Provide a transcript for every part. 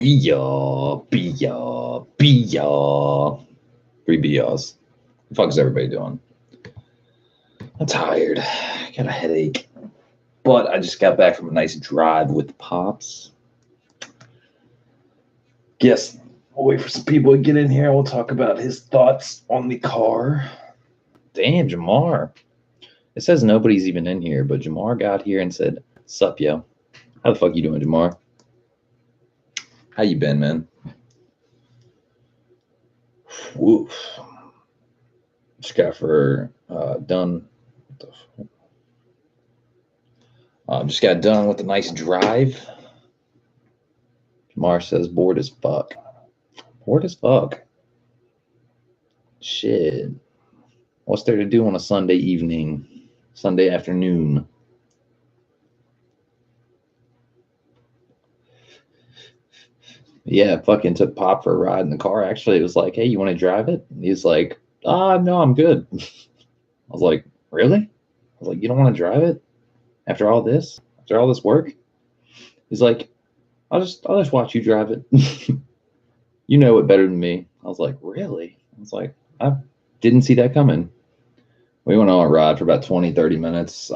Be ya. 3 BRs. What the fuck is everybody doing? I'm tired. Got a headache. But I just got back from a nice drive with Pops. Guess we'll wait for some people to get in here. We'll talk about his thoughts on the car. Damn, Jamar. It says nobody's even in here, but Jamar got here and said, "Sup, yo? How the fuck you doing, Jamar? How you been, man?" Woof. Just got done. Just got done with a nice drive. Jamar says, "Bored as fuck." Bored as fuck. Shit. What's there to do on a Sunday evening? Sunday afternoon? Yeah, fucking took Pop for a ride in the car. Actually, it was like, "Hey, you want to drive it?" And he's like, no, I'm good." I was like, "Really?" I was like, "You don't want to drive it after all this? After all this work?" He's like, I'll just watch you drive it." You know it better than me. I was like, "Really?" I was like, "I didn't see that coming." We went on a ride for about 20, 30 minutes.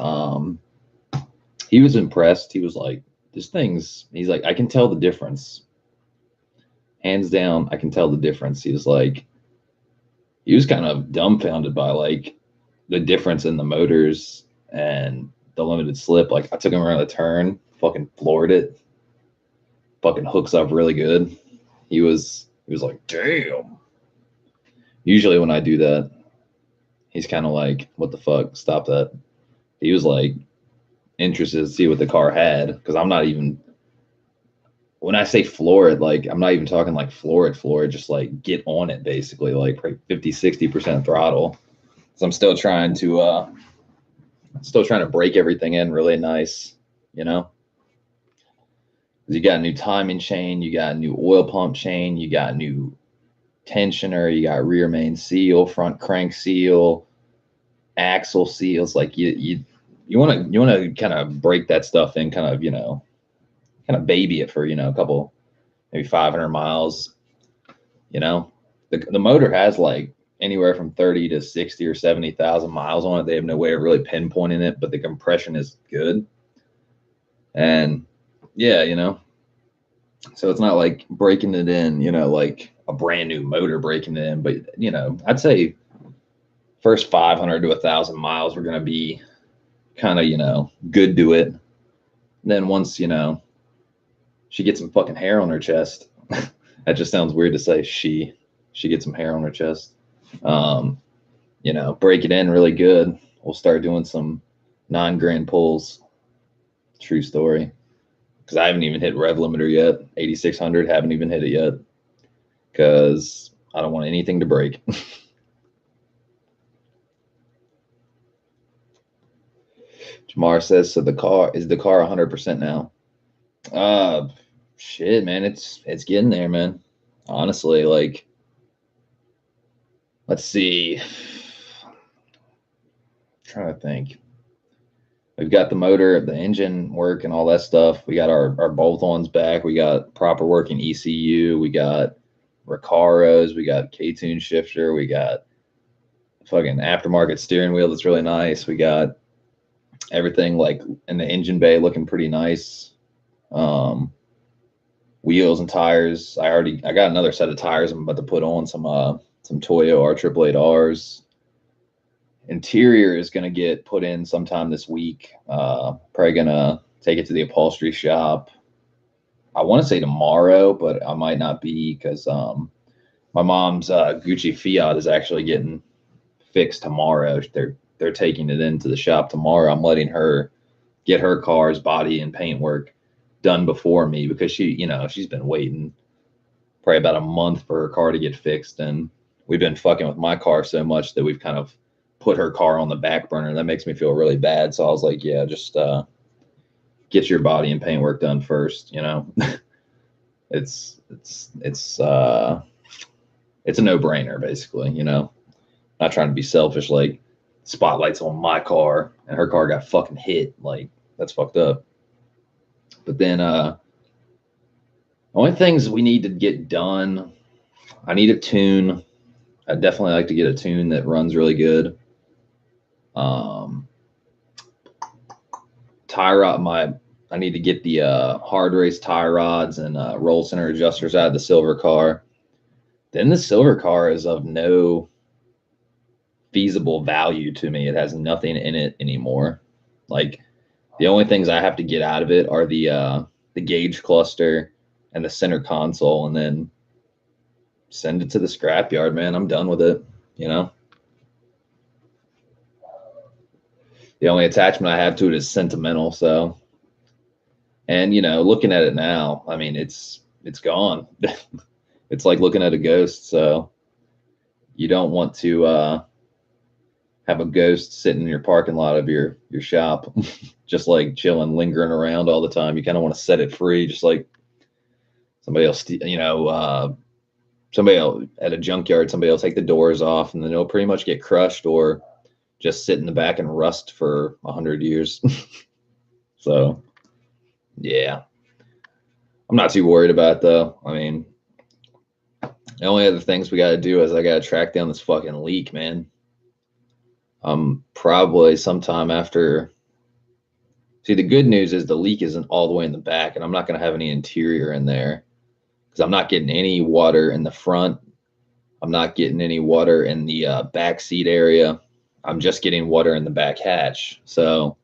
He was impressed. He was like, he's like, "I can tell the difference. Hands down, I can tell the difference." He was kind of dumbfounded by like the difference in the motors and the limited slip. Like I took him around the turn, fucking floored it, fucking hooks up really good. He was like, "Damn." Usually when I do that, he's kind of like, "What the fuck? Stop that." He was like interested to see what the car had because I'm not even, when I say floor it, like I'm not even talking like floor it, just like get on it basically, like 50, 60% throttle. So I'm still trying to break everything in really nice, you know? You got a new timing chain, you got a new oil pump chain, you got new tensioner, you got rear main seal, front crank seal, axle seals. Like you want to kind of break that stuff in, kind of, kind of baby it for, a couple, maybe 500 miles. The motor has like anywhere from 30 to 60 or 70,000 miles on it. They have no way of really pinpointing it, but the compression is good. And yeah, so it's not like breaking it in, like a brand new motor breaking it in, but I'd say first 500 to 1,000 miles we're going to be kind of, good to it. Then once, she gets some fucking hair on her chest. That just sounds weird to say. She gets some hair on her chest. Break it in really good. We'll start doing some 9 grand pulls. True story. Because I haven't even hit rev limiter yet. 8,600, haven't even hit it yet. Because I don't want anything to break. Jamar says, "So the car 100% now?" Shit, man, it's getting there, man. Honestly, like, let's see. I'm trying to think. We've got the motor, the engine work, and all that stuff. We got our bolt-ons back. We got proper working ECU. We got Recaros. We got K-tune shifter. We got fucking aftermarket steering wheel that's really nice. We got everything like in the engine bay looking pretty nice. Wheels and tires. I got another set of tires I'm about to put on, some Toyo R888Rs. Interior is going to get put in sometime this week. Probably going to take it to the upholstery shop. I want to say tomorrow, but I might not be because my mom's Gucci Fiat is actually getting fixed tomorrow. They're taking it into the shop tomorrow. I'm letting her get her car's body and paint work done before me because she's been waiting probably about a month for her car to get fixed, and we've been fucking with my car so much that we've kind of put her car on the back burner. That makes me feel really bad. So I was like, yeah, just get your body and paint work done first. It's a no-brainer basically. Not trying to be selfish. Like, spotlight's on my car and her car got fucking hit. Like, that's fucked up. But then Only things we need to get done. I need a tune. I'd definitely like to get a tune that runs really good. Tie rod. I need to get the hard race tie rods and roll center adjusters out of the silver car. Then the silver car is of no feasible value to me. It has nothing in it anymore. Like the only things I have to get out of it are the gauge cluster and the center console, and then send it to the scrapyard, man. I'm done with it. You know, the only attachment I have to it is sentimental. So, and looking at it now, I mean, it's gone. It's like looking at a ghost. So you don't want to have a ghost sitting in your parking lot of your shop, just like chilling, lingering around all the time. You kind of want to set it free, just like somebody else, somebody else at a junkyard, somebody will take the doors off and then it'll pretty much get crushed or just sit in the back and rust for 100 years. So, yeah, I'm not too worried about it, though. I mean, the only other things we got to do is I got to track down this fucking leak, man. Probably sometime after. See, the good news is the leak isn't all the way in the back, and I'm not going to have any interior in there because I'm not getting any water in the front. I'm not getting any water in the back seat area. I'm just getting water in the back hatch. So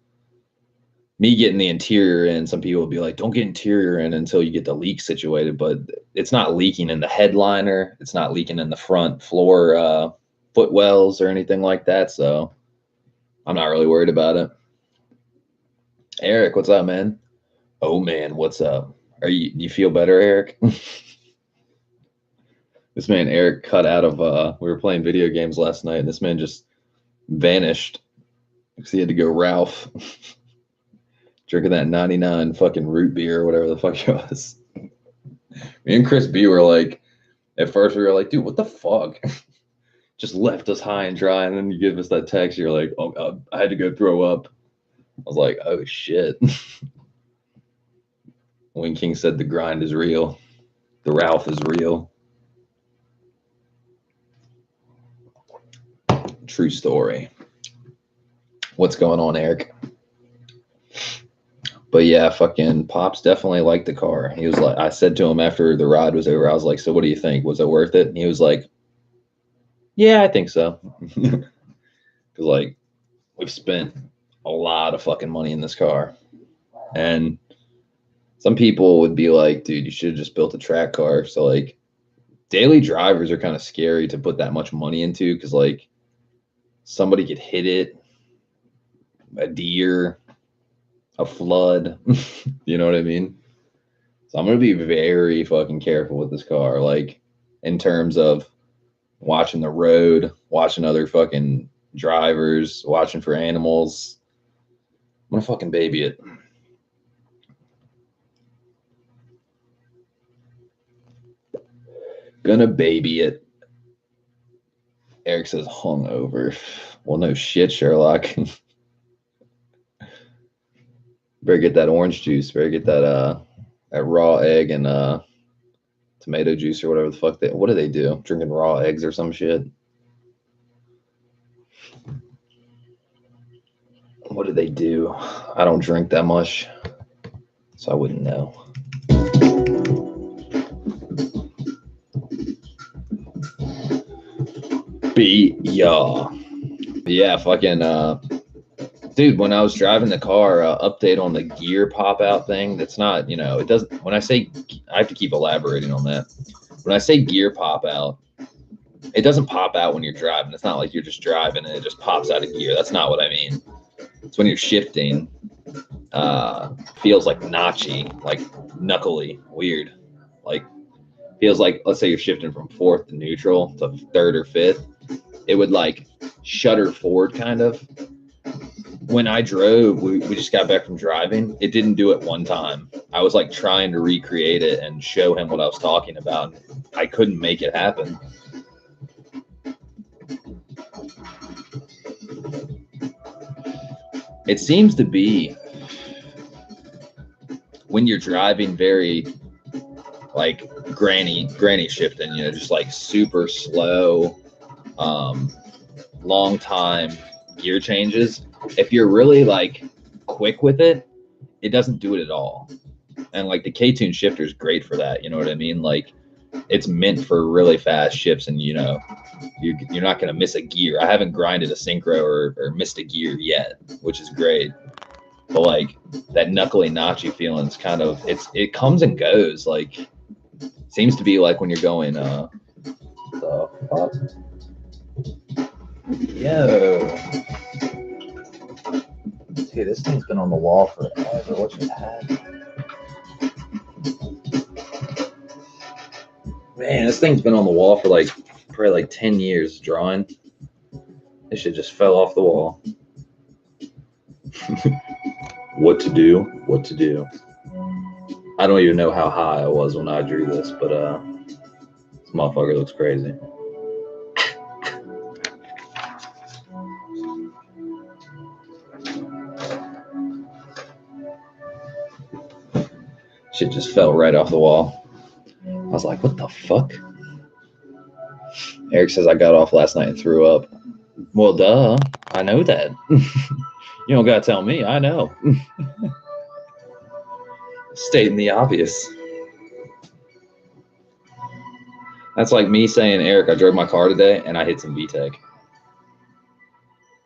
me getting the interior in, some people will be like, don't get interior in until you get the leak situated, but it's not leaking in the headliner. It's not leaking in the front floor footwells or anything like that. So I'm not really worried about it. Eric, what's up, man? Oh man, what's up? You feel better, Eric? This man Eric cut out of we were playing video games last night and this man just vanished because he had to go Ralph drinking that 99 fucking root beer or whatever the fuck it was. Me and Chris B were like, at first we were like, dude, what the fuck? Just left us high and dry, and then you give us that text, you're like, oh god, I had to go throw up. I was like, oh shit. Wing King said the grind is real. The Ralph is real. True story. What's going on, Eric? But yeah, fucking Pops definitely liked the car. He was like, I said to him after the ride was over, I was like, so what do you think? Was it worth it? And he was like, yeah, I think so. Because like we've spent a lot of fucking money in this car. And some people would be like, dude, you should have just built a track car. So like daily drivers are kind of scary to put that much money into because like somebody could hit it, a deer, a flood. You know what I mean? So I'm gonna be very fucking careful with this car, like in terms of watching the road, watching other fucking drivers, watching for animals. I'm gonna fucking baby it. Gonna baby it. Eric says hungover. Well, no shit, Sherlock. Better get that orange juice. Better get that raw egg and tomato juice or whatever the fuck what do they do? Drinking raw eggs or some shit? What do they do? I don't drink that much, so I wouldn't know. Yeah, fucking dude, when I was driving the car, update on the gear pop out thing. That's not, it doesn't. When I say, I have to keep elaborating on that. When I say gear pop out, it doesn't pop out when you're driving. It's not like you're just driving and it just pops out of gear. That's not what I mean. It's when you're shifting. Feels like notchy, like knuckly, weird. Like feels like, let's say you're shifting from fourth to neutral to third or fifth. It would like shutter forward kind of. When I drove, we just got back from driving. It didn't do it one time. I was like trying to recreate it and show him what I was talking about. I couldn't make it happen. It seems to be when you're driving very, like granny shifting, you know, just like super slow, long time gear changes. If you're really like quick with it, it doesn't do it at all. And like the K-Tune shifter is great for that. You know what I mean? Like it's meant for really fast shifts, and you know, you're not going to miss a gear. I haven't grinded a synchro or missed a gear yet, which is great. But like that knuckly notchy feeling is kind of, it comes and goes. Like seems to be like when you're going the fuck? Yo. Dude, this thing's been on the wall forever. What just happened? Man, this thing's been on the wall for like probably like 10 years drawing. This shit just fell off the wall. What to do? What to do? I don't even know how high I was when I drew this, but this motherfucker looks crazy. Shit just fell right off the wall. I was like, what the fuck? Eric says I got off last night and threw up. Well, duh. I know that. You don't gotta tell me. I know. Stating the obvious. That's like me saying, Eric, I drove my car today and I hit some VTEC.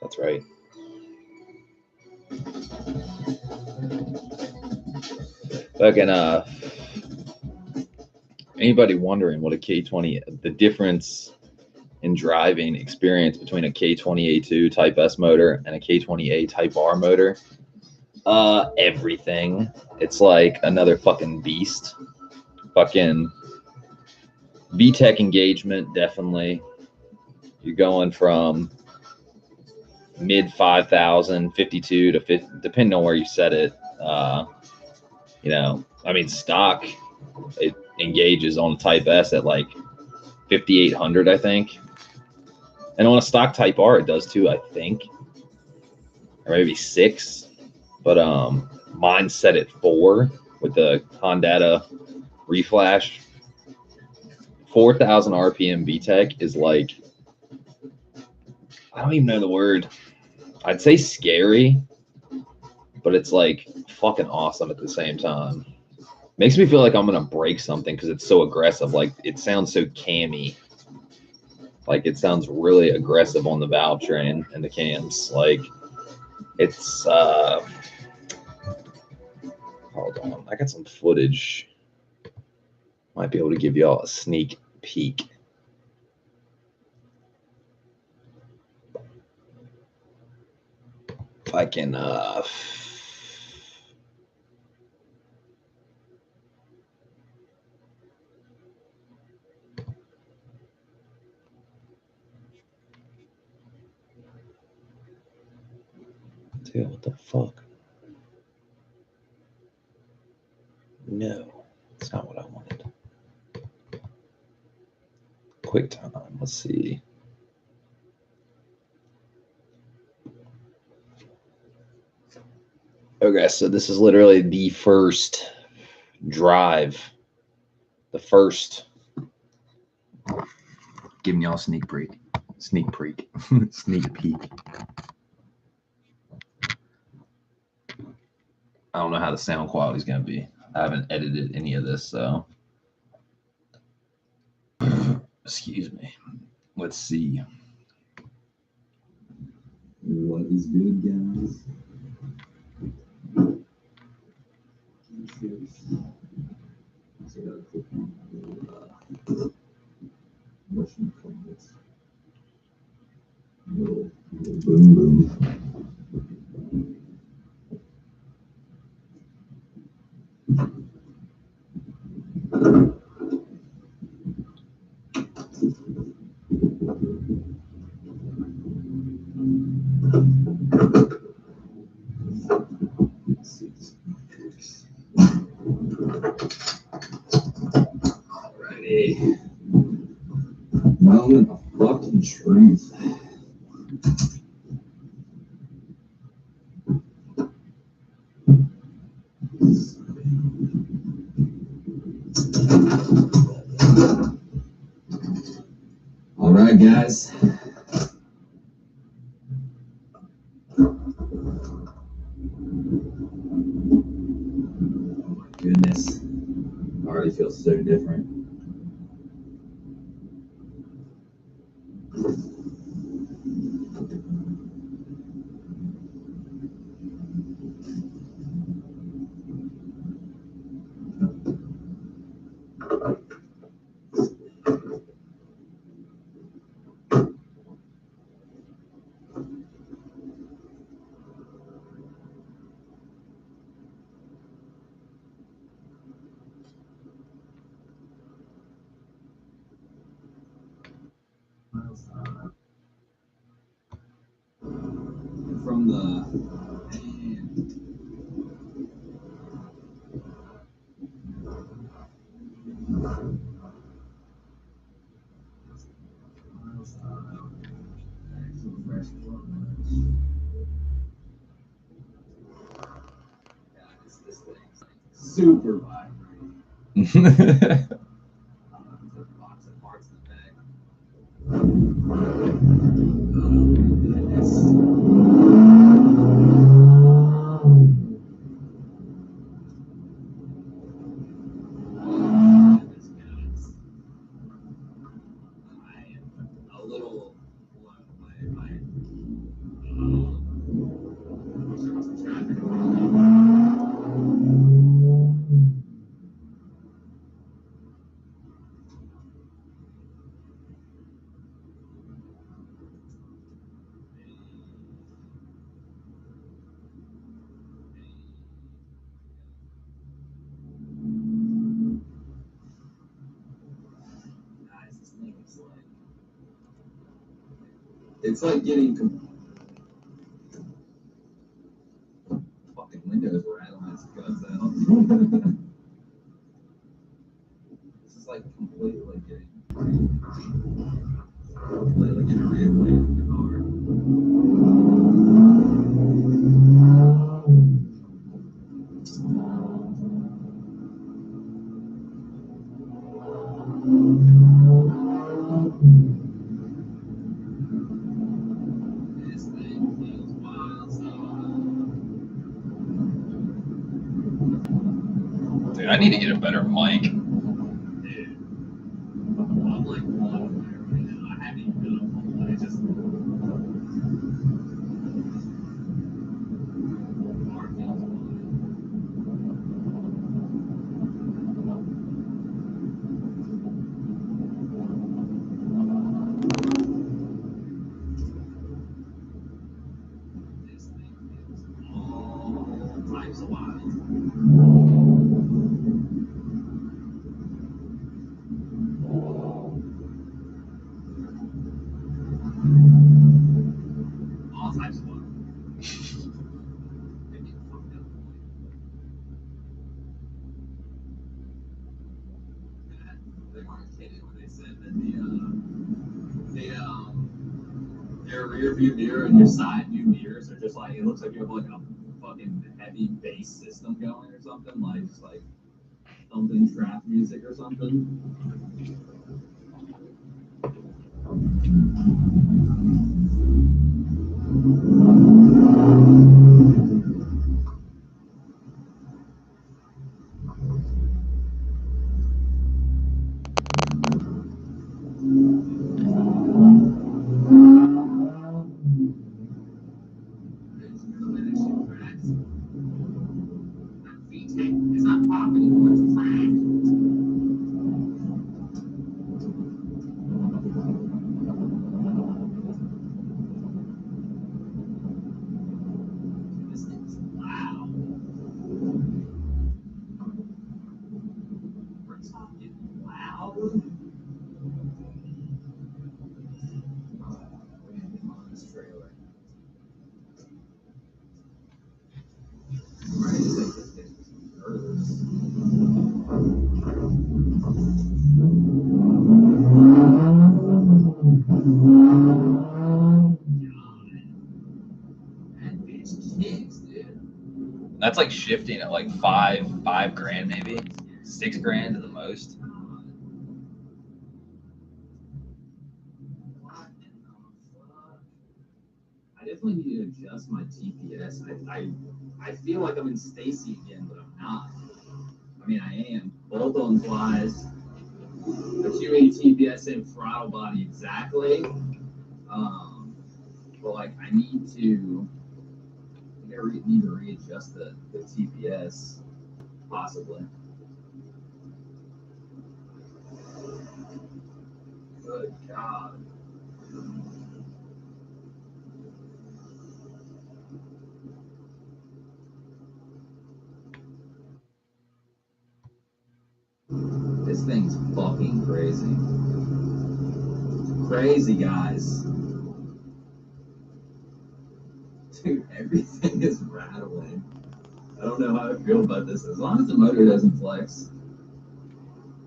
That's right. Fucking anybody wondering what a K20, the difference in driving experience between a K20A2 Type S motor and a K20A Type R motor? Everything. It's like another fucking beast. Fucking VTEC engagement, definitely. You're going from mid 5,000, 52 to 50, depending on where you set it. You know, I mean, stock, it engages on Type S at like 5,800, I think. And on a stock Type R, it does too, I think. Or maybe 6. But mine's set at 4 with the Hondata reflash. 4,000 RPM VTEC is like, I don't even know the word. I'd say scary, but it's like fucking awesome at the same time. Makes me feel like I'm gonna break something because it's so aggressive. Like it sounds so cammy. Like it sounds really aggressive on the valve train and the cams. Like it's hold on, I got some footage. Might be able to give y'all a sneak peek. If I can dude, what the fuck? No, that's not what I wanted. QuickTime, let's see. Okay, so this is literally the first drive. The first. Giving y'all a sneak peek. Sneak peek. Sneak peek. I don't know how the sound quality is going to be. I haven't edited any of this, so. Excuse me. Let's see. What is good, guys? So I gotta click on motion comments. Little boom boom. Alrighty. Moment of fucking truth. All right, guys. Oh my goodness. Already feels so different. From the this thing's super vibrant. Box of parts in the bag. A little blown away by it. Guys, this thing is like, it's like getting fucking windows rattling its guts out. This is like completely like getting reacquainted with the car. This thing feels wild. Dude, I need to get a better mic. Dude, I'm like on fire right now. I haven't even done a full one. It's just car feels fine. This thing feels all types of wild. All types of wild. Maybe fucked up. They weren't kidding when they said that their rear view mirror and your side view mirrors are just like, it looks like you have like a fucking heavy bass system going or something, like just like something trap music or something. It's not pop anymore, it's crack. This thing's loud. We're talking loud. On this trailer. Right, it's like this thing's nervous. That bitch kicks, dude. That's like shifting at like five grand maybe. $6 grand to the most. I definitely need to adjust my TPS. I feel like I'm in Stacy again, but I'm not. I mean, I am. Bolt-on flies. A 280 TPS in throttle body exactly. But like, I need to readjust the TPS, possibly. Good God. This thing's fucking crazy. Crazy, guys. Dude, everything is rattling. I don't know how I feel about this. As long as the motor doesn't flex,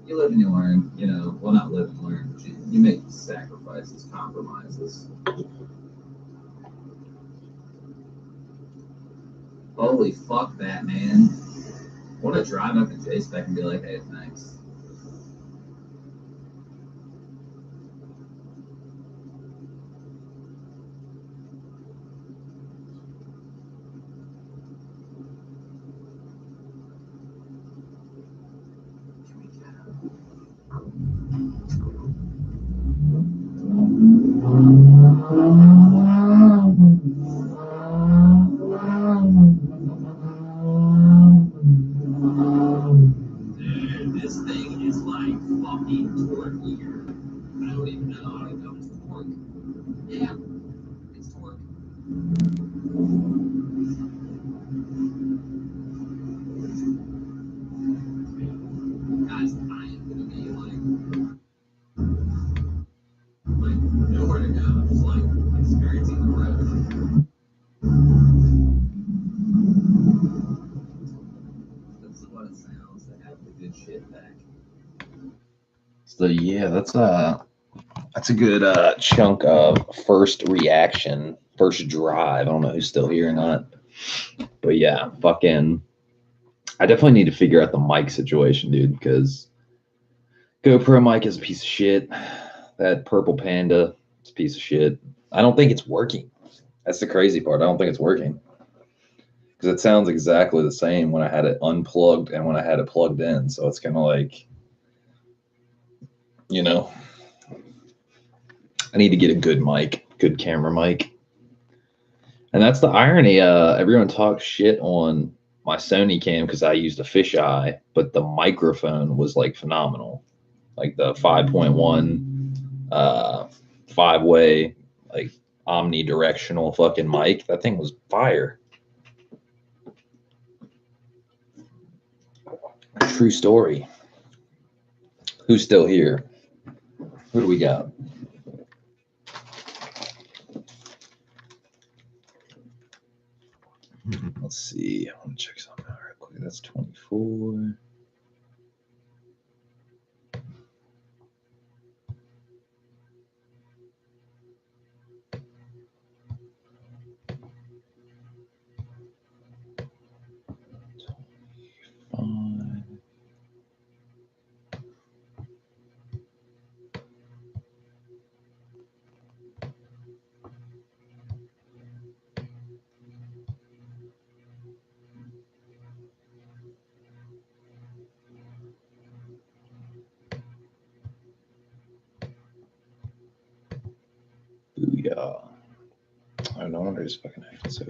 you live and you learn, you know. Well, not live and learn, but you make sacrifices, compromises. Holy fuck that, man. I want to drive up to J-Spec and be like, hey, thanks. Dude, this thing is like fucking torque here. I don't even know. I don't know if it's torque. Yeah, it's torque. Guys, I am gonna be like nowhere to go. Just like experiencing the road. That's what it sounds to have the good shit back. So yeah, that's a good chunk of first reaction, first drive. I don't know who's still here or not, but yeah, fucking. I definitely need to figure out the mic situation, dude, because GoPro mic is a piece of shit. That Purple Panda is a piece of shit. I don't think it's working. That's the crazy part. I don't think it's working because it sounds exactly the same when I had it unplugged and when I had it plugged in. So it's kind of like, you know, I need to get a good mic, good camera mic. And that's the irony. Everyone talks shit on my Sony cam because I used a fisheye, but the microphone was like phenomenal. Like the 5.1 5-way, like omnidirectional fucking mic. That thing was fire. True story. Who's still here? Who do we got? Let's see. I want to check something out real quick. That's 24. Booyah. I no wonder it's fucking acting so.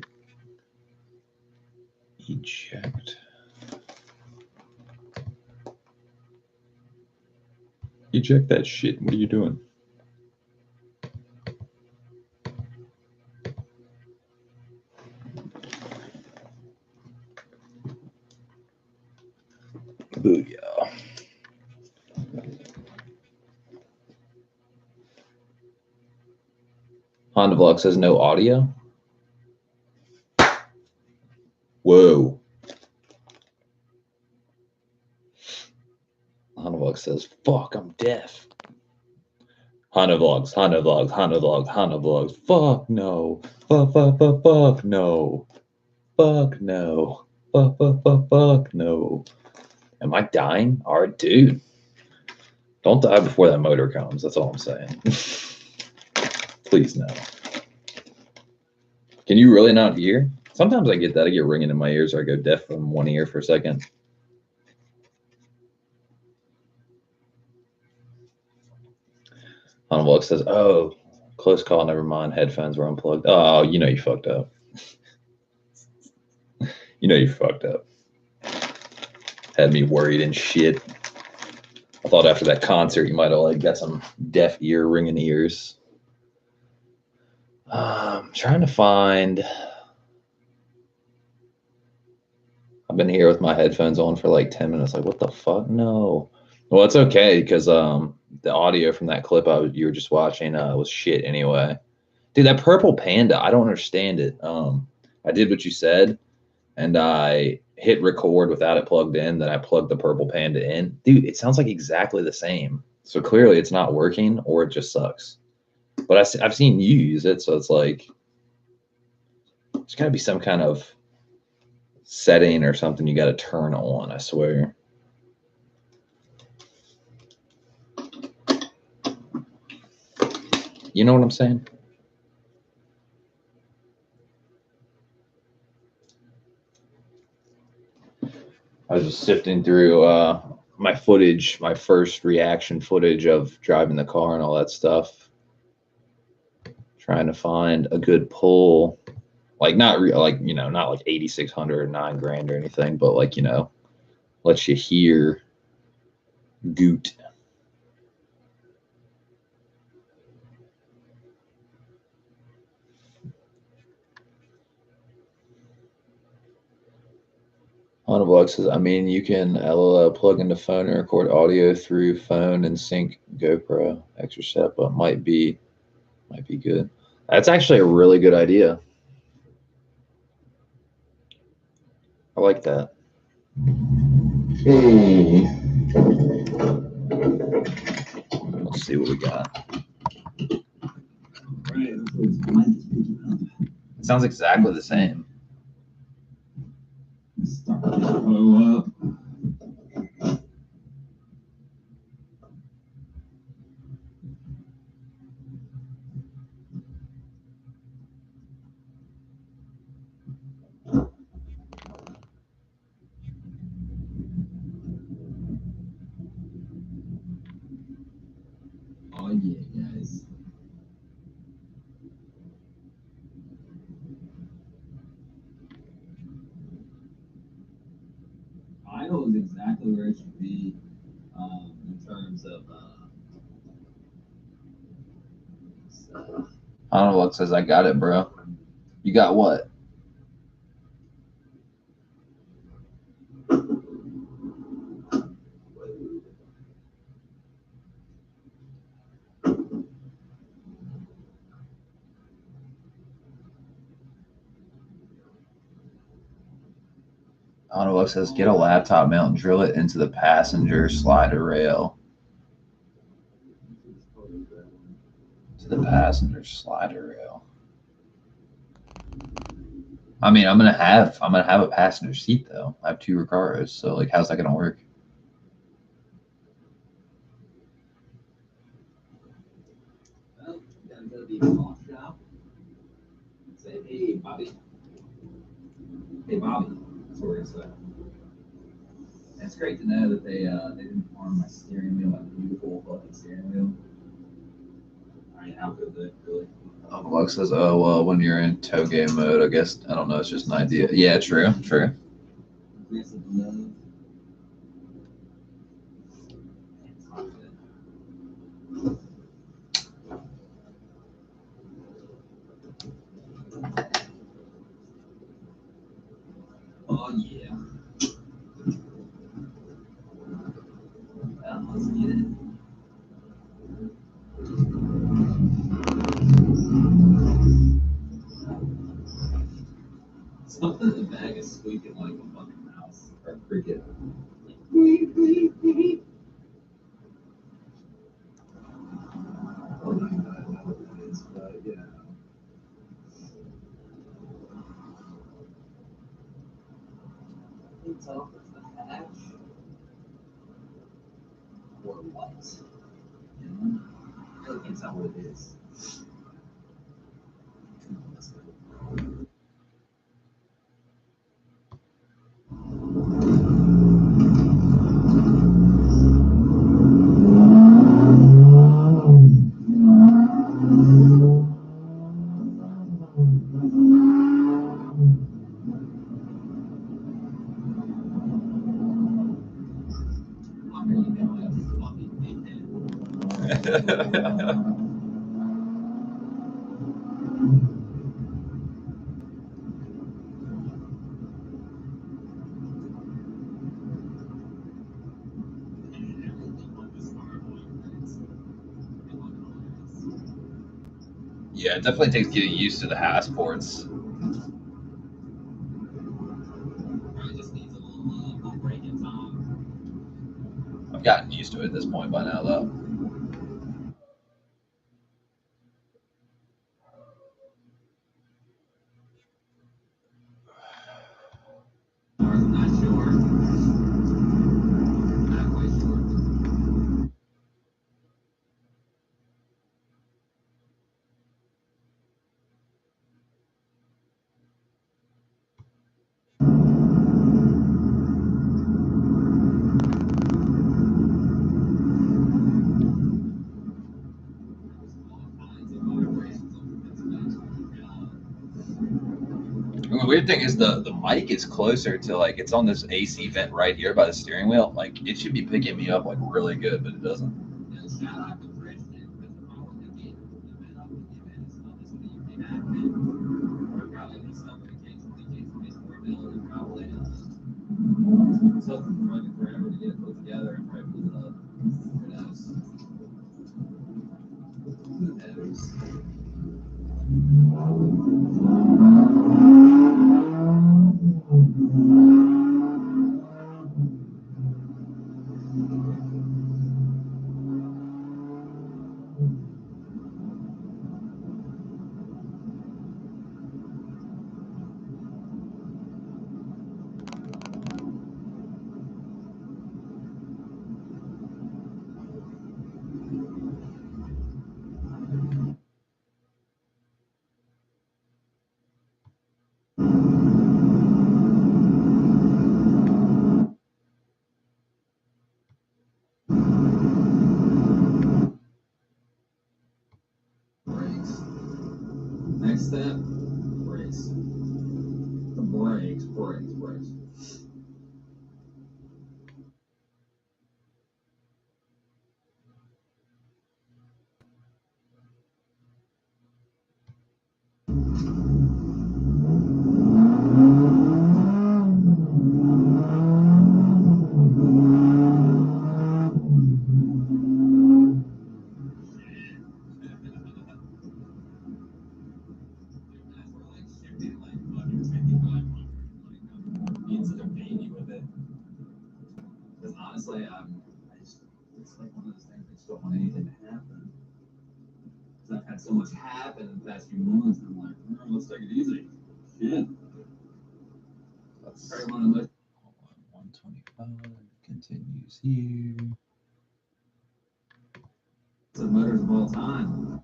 Eject. Eject that shit. What are you doing? Booyah. Honda Vlog says no audio. Whoa. Honda Vlog says, fuck, I'm deaf. Honda Vlogs, Honda Vlogs, Honda Vlogs, Honda Vlogs. Fuck no. Fuck no. Fuck no. Fuck no. Am I dying? All right, dude. Don't die before that motor comes. That's all I'm saying. Please no. Can you really not hear? Sometimes I get that. I get ringing in my ears, or I go deaf from one ear for a second. Unlock says, "Oh, close call. Never mind. Headphones were unplugged. Oh, you know you fucked up. You know you fucked up. Had me worried and shit. I thought after that concert you might have like got some deaf ear ringing ears. Trying to find. I've been here with my headphones on for like 10 minutes. Like, what the fuck? No. Well, it's okay because the audio from that clip you were just watching was shit anyway. Dude, that purple panda, I don't understand it. I did what you said, and I hit record without it plugged in. Then I plugged the purple panda in. Dude, it sounds like exactly the same. So clearly it's not working, or it just sucks. But I've seen you use it, so it's like there's got to be some kind of setting or something you got to turn on, I swear. You know what I'm saying? I was just sifting through my footage, my first reaction footage of driving the car and all that stuff, trying to find a good pull, like not not like 8,600 or $9,000 or anything, but like lets you hear goot. Honavlog says, I mean, you can LOL plug into phone and record audio through phone and sync GoPro. Extra step, but might be good. That's actually a really good idea. I like that. Let's see what we got. It sounds exactly the same. Start to blow up. Oh yeah, guys. Idle is exactly where it should be in terms of. Honavlog says, I got it, bro. You got what? Honavlog says, get a laptop mount and drill it into the passenger slider rail. To the passenger slider rail. I mean, I'm gonna have a passenger seat though. I have two Recaros, so like, how's that gonna work? Well, you gotta go to the car shop. Say, hey, Bobby. Hey, Bobby. That's what we're gonna say. It's great to know that they didn't harm my steering wheel, my beautiful fucking steering wheel. I mean, how could they really? Honavlog says, oh well, when you're in tow game mode, I guess I don't know. It's just an idea. Yeah, true. Aggressive love. Oh yeah. Well, let's get it. Something in the bag is squeaking like a fucking mouse or a cricket. It's off the hatch. what? You know, I really can't tell what it is. Yeah, it definitely takes getting used to the hash ports. Probably just needs a little break in time. I've gotten used to it at this point by now, though. I'm not sure. Not quite sure. And the weird thing is the mic is closer to like it's on this AC vent right here by the steering wheel. Like it should be picking me up like really good, but it doesn't. Shout out to Christian because the problem with the event up with the event is not just the admin. Or probably the stuff with the K24 build and probably took fucking forever to get it put together and probably blew it up. Who knows? Who knows? Brakes. Next step, brakes. The brakes. Being such a baby with it. Because honestly, it's like one of those things I just don't want anything to happen. Because I've had so much happen in the past few months, and I'm like, let's take it easy. Shit. That's Probably one of the most 125 continues here. motors of all time.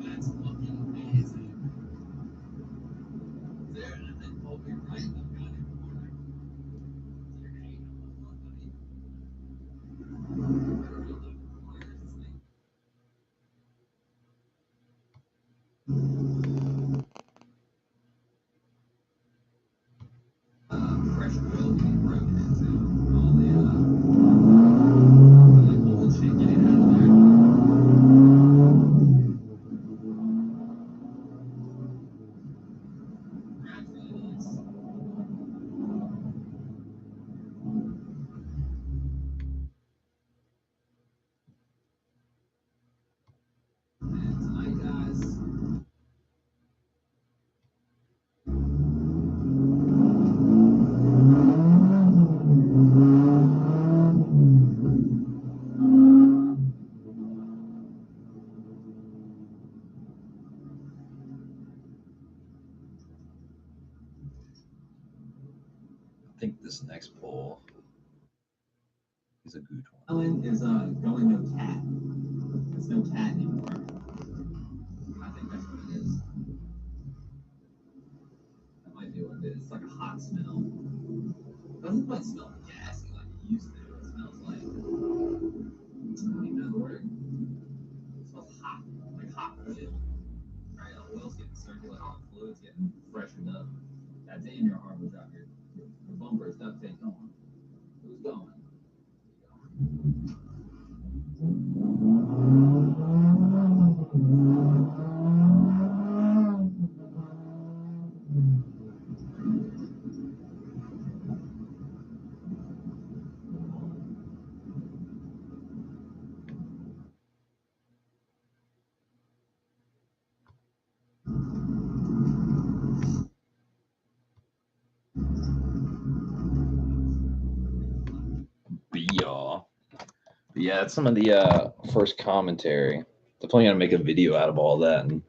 That's fucking amazing. There, and then pull me right in the goddamn corner. You're hating on my buddy. Right around the corner, this thing. He's a good one. Ellen is going no cat. It's no cat anymore. I think that's what it is. That might be what it is. It's like a hot smell. It doesn't quite smell gassy like it used to. It smells like, I don't even know the word. It smells hot, like hot oil. Right? Oil's getting circulated, all the fluid's getting freshened up. That's it in your hardwood job. Your bumper is duct tape going. Who's going? Yeah, that's some of the first commentary. Definitely gonna make a video out of all that and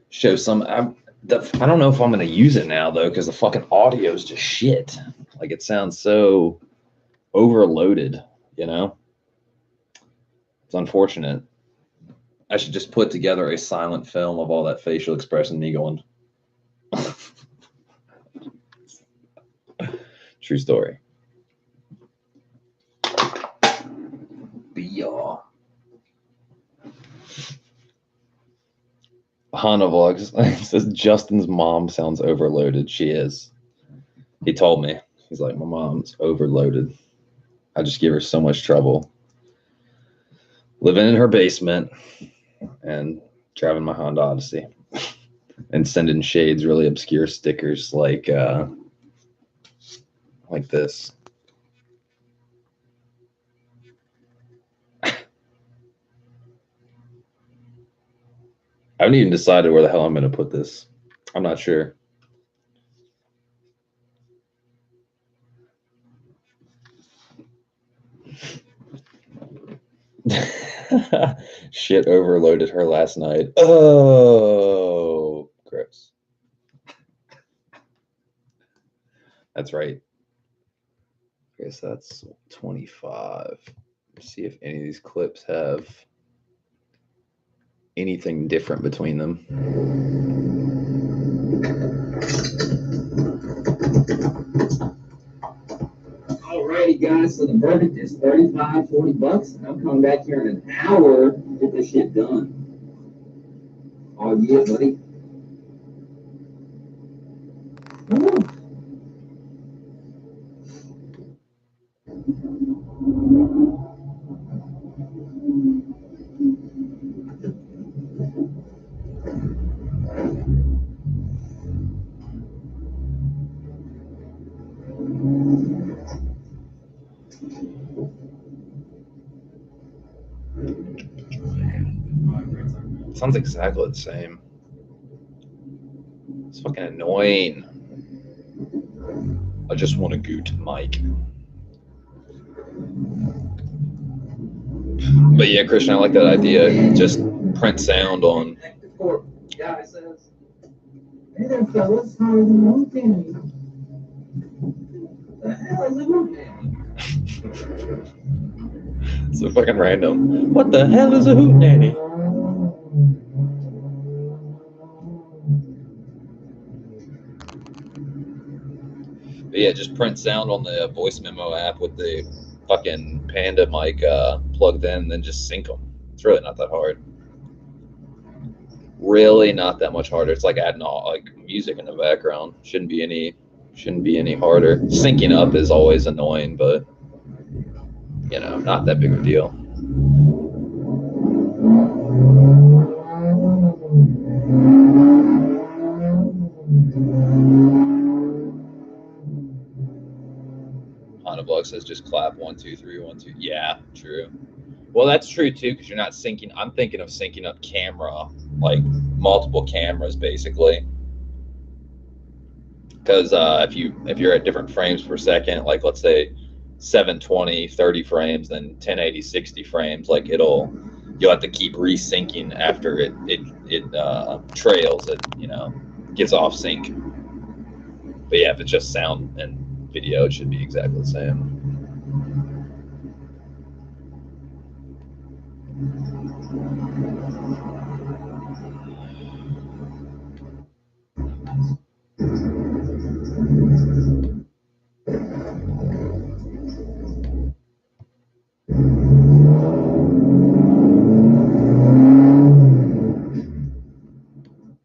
show some. I don't know if I'm gonna use it now though, because the fucking audio is just shit. Like it sounds so overloaded, you know. It's unfortunate. I should just put together a silent film of all that facial expression me going. True story. Yeah. Honda Vlogs says Justin's mom sounds overloaded. She is. He told me. He's like, my mom's overloaded. I just give her so much trouble. Living in her basement and driving my Honda Odyssey and sending Shades really obscure stickers like this. I haven't even decided where the hell I'm going to put this. I'm not sure. Shit overloaded her last night. Oh, gross. That's right. I guess that's 25. Let's see if any of these clips have anything different between them. Alrighty, guys, so the verdict is $35-40. I'm coming back here in an hour to get this shit done. Oh, yeah, buddy. Woo. Sounds exactly the same. It's fucking annoying. I just want a goot mic. But yeah, Christian, I like that idea. Just print sound on. Guy says, hey there, fellas, how are you doing? The hell is a hootenanny? So fucking random. What the hell is a hootenanny? But yeah, just print sound on the voice memo app with the fucking Panda mic plugged in, and then just sync them. It's really not that hard. Really not that much harder. It's like adding all like music in the background. Shouldn't be any harder. Syncing up is always annoying, but you know, not that big of a deal. Vlog says just clap 1 2 3 1 2. Yeah, true. Well, that's true too, because you're not syncing. I'm thinking of syncing up camera, like multiple cameras, basically. Because if you're at different frames per second, like let's say 720, 30 frames, then 1080, 60 frames, like you'll have to keep resyncing after it trails, it gets off sync. But yeah, if it's just sound and video, it should be exactly the same.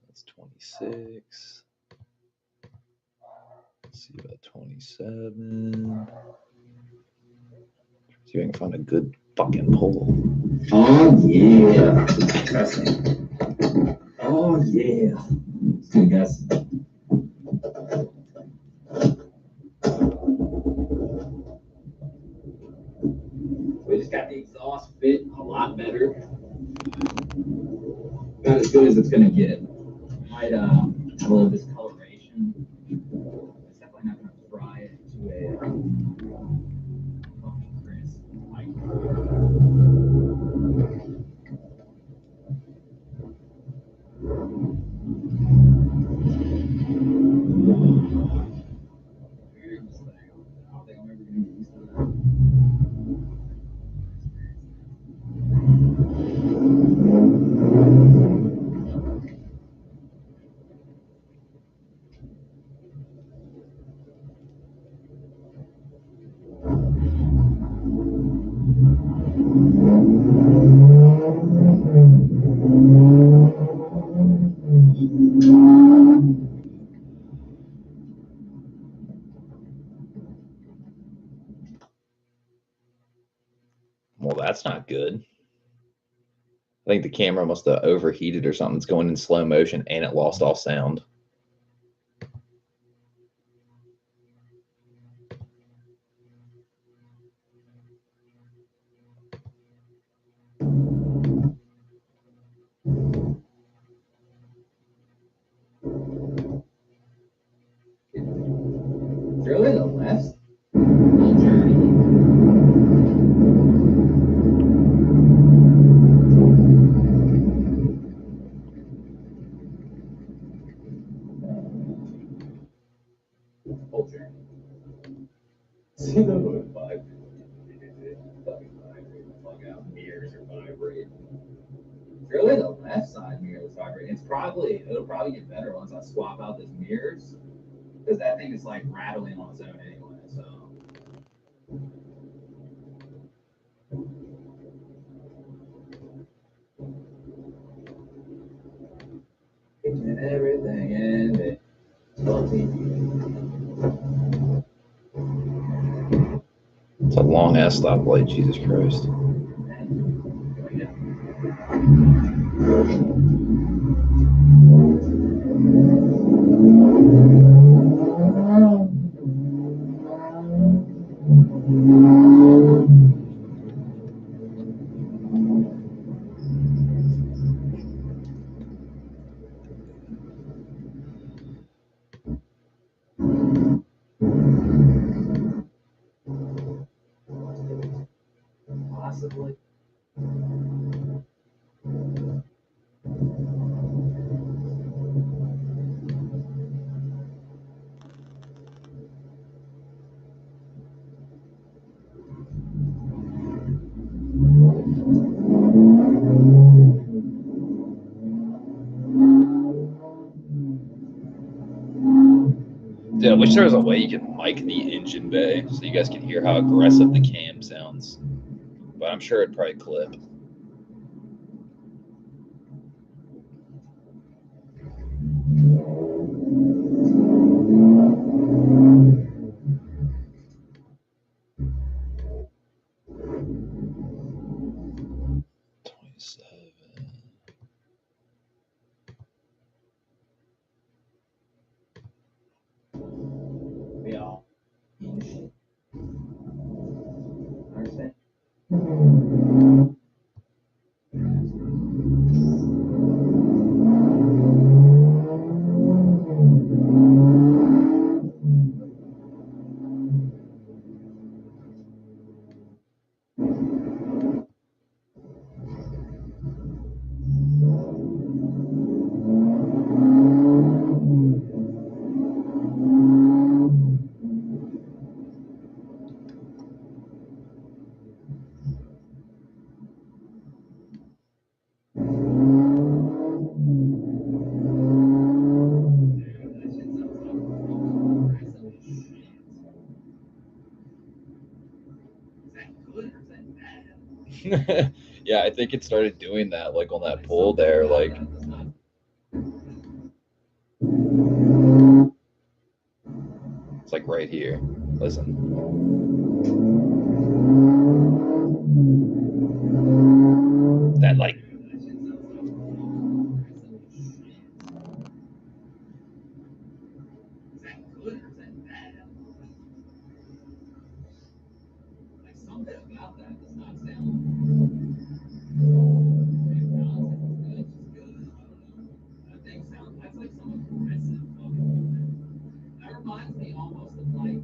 That's 26. Let's see about 27. See if I can find a good fucking pull. Oh yeah. Trust me. Oh yeah. Let's do guys. We just got the exhaust fit a lot better. About as good as it's gonna get. Might have a little discoloration. It's definitely not gonna fry it to a fucking crisp. Like, I don't think I'm ever gonna get used to that. Well, that's not good. I think the camera must have overheated or something. It's going in slow motion and it lost all sound. Really, the left? Little journey. Full journey. See the hood vibe. Fucking vibrate the fuck out. Mirrors are vibrating. Really, the left side mirror is vibrating. It'll probably get better once I swap out those mirrors. Because that thing is like rattling on its own anyway, so. And everything in it. It's a long ass stoplight, Jesus Christ. Possibly. Yeah, I wish there was a way you could mic the engine bay so you guys can hear how aggressive the cam sounds. But I'm sure it'd probably clip. Yeah. Understand? Yeah, I think it started doing that, like on that pole there, like. It's like right here. Listen. That like. Something about that does not sound. That thing sounds. That's like some aggressive fucking. That reminds me almost of like.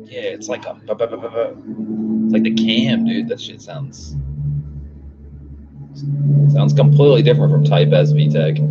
Yeah, it's like a. It's like the cam, dude. That shit sounds completely different from Type S VTech.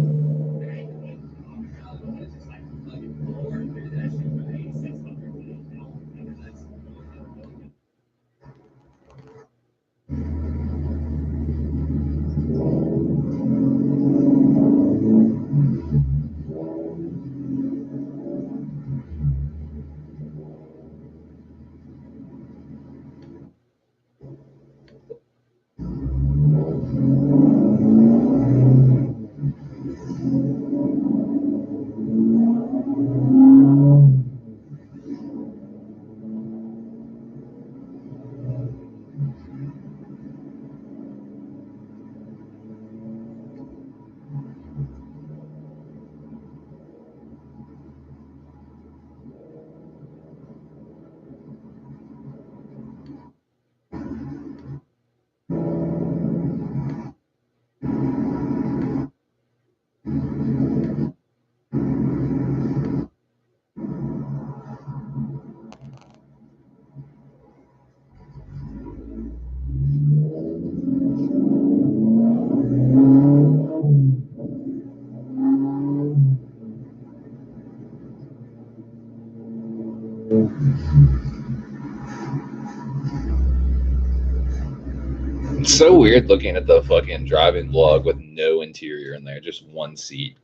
It's so weird looking at the fucking driving vlog with no interior in there, just one seat.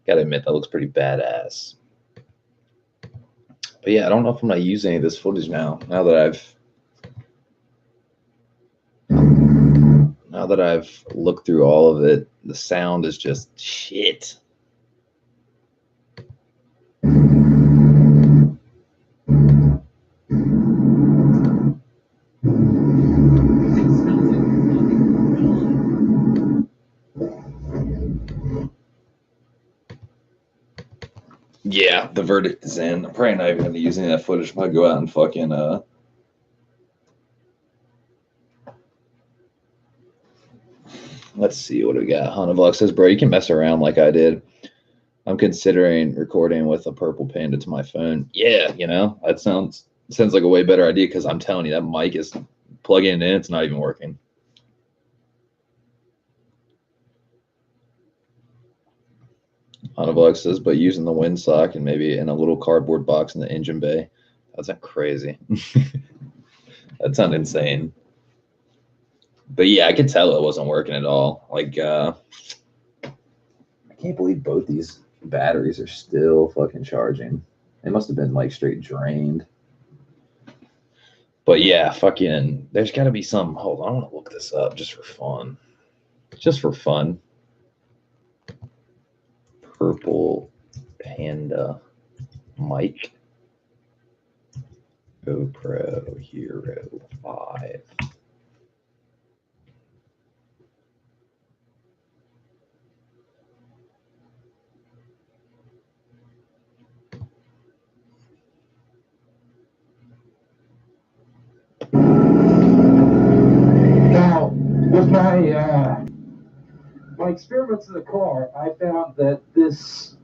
Gotta admit, that looks pretty badass. But yeah, I don't know if I'm gonna use any of this footage now. Now that I've looked through all of it, the sound is just shit. Yeah, the verdict is in. I'm probably not even gonna use any of that footage. I'm gonna go out and fucking let's see what we got. Hanavlog says, bro, you can mess around like I did. I'm considering recording with a Purple Panda to my phone. Yeah, you know, that sounds like a way better idea because I'm telling you, that mic is plugging it in, it's not even working. Hanavlog says, but using the windsock and maybe in a little cardboard box in the engine bay. That's not crazy. That sounds insane. But yeah, I could tell it wasn't working at all. Like, I can't believe both these batteries are still fucking charging. They must have been like straight drained. But yeah, fucking, there's got to be some. Hold on, I want to look this up just for fun. Just for fun. Purple Panda mic. GoPro Hero 5. Now, with my experiments in the car, I found that this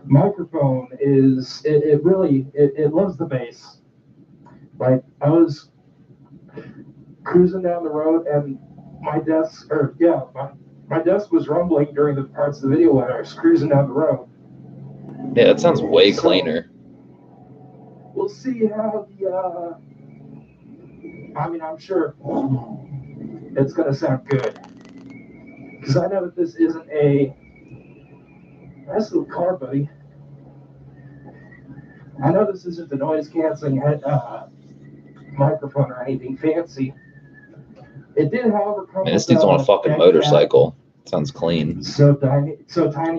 microphone is it really loves the bass. Like I was cruising down the road and my desk my desk was rumbling during the parts of the video when I was cruising down the road. Yeah, that sounds way cleaner. we'll see how the. I mean, I'm sure it's gonna sound good because I know that this isn't a nice little car, buddy. I know this isn't the noise canceling microphone or anything fancy. It did, however, come Man, this with dude's on a fucking dead motorcycle. Sounds clean. cat. So tiny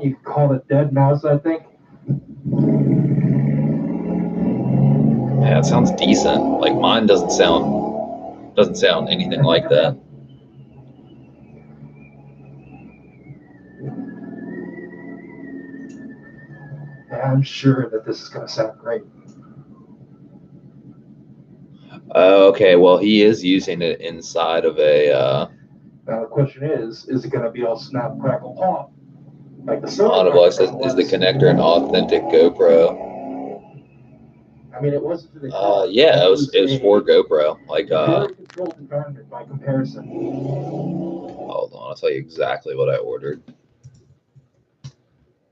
you could call it dead mouse, I think. Yeah, it sounds decent. Like mine doesn't sound anything like that. And I'm sure that this is gonna sound great. Okay, well, he is using it inside of a Now the question is it gonna be all snap, crackle, pop? Like the Sony Audible says, microphone is the was? connector an authentic GoPro? I mean, it wasn't for the car. Yeah, it was for GoPro. Like very controlled environment by comparison. hold on, I'll tell you exactly what I ordered.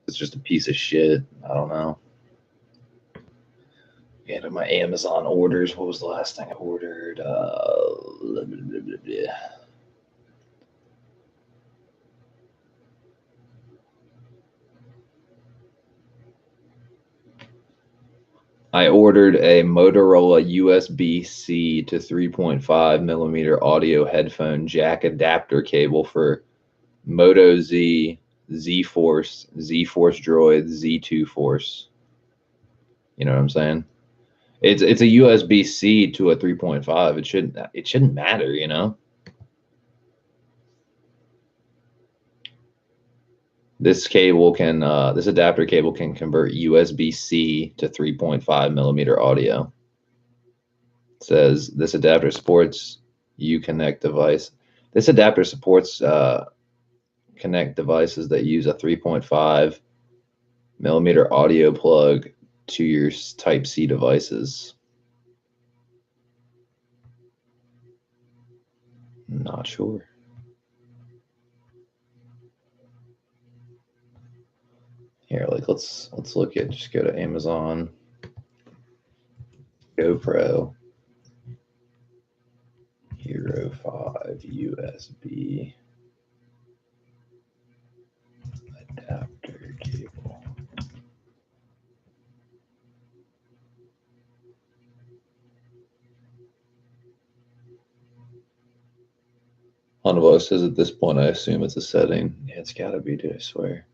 It's just a piece of shit. I don't know. Yeah, to my Amazon orders. What was the last thing I ordered? Blah, blah, blah, blah, blah. I ordered a Motorola USB-C to 3.5 millimeter audio headphone jack adapter cable for Moto Z, Z-Force, Z-Force Droid, Z2 Force. You know what I'm saying? It's a USB-C to a 3.5. It shouldn't matter, you know? This adapter cable can convert USB-C to 3.5 millimeter audio. It says this adapter supports Uconnect device. This adapter supports Connect devices that use a 3.5 millimeter audio plug to your Type-C devices. Not sure. Here, like let's look at, just go to Amazon. GoPro Hero 5 USB adapter cable. $100 says at this point I assume it's a setting. Yeah, it's gotta be, dude, I swear.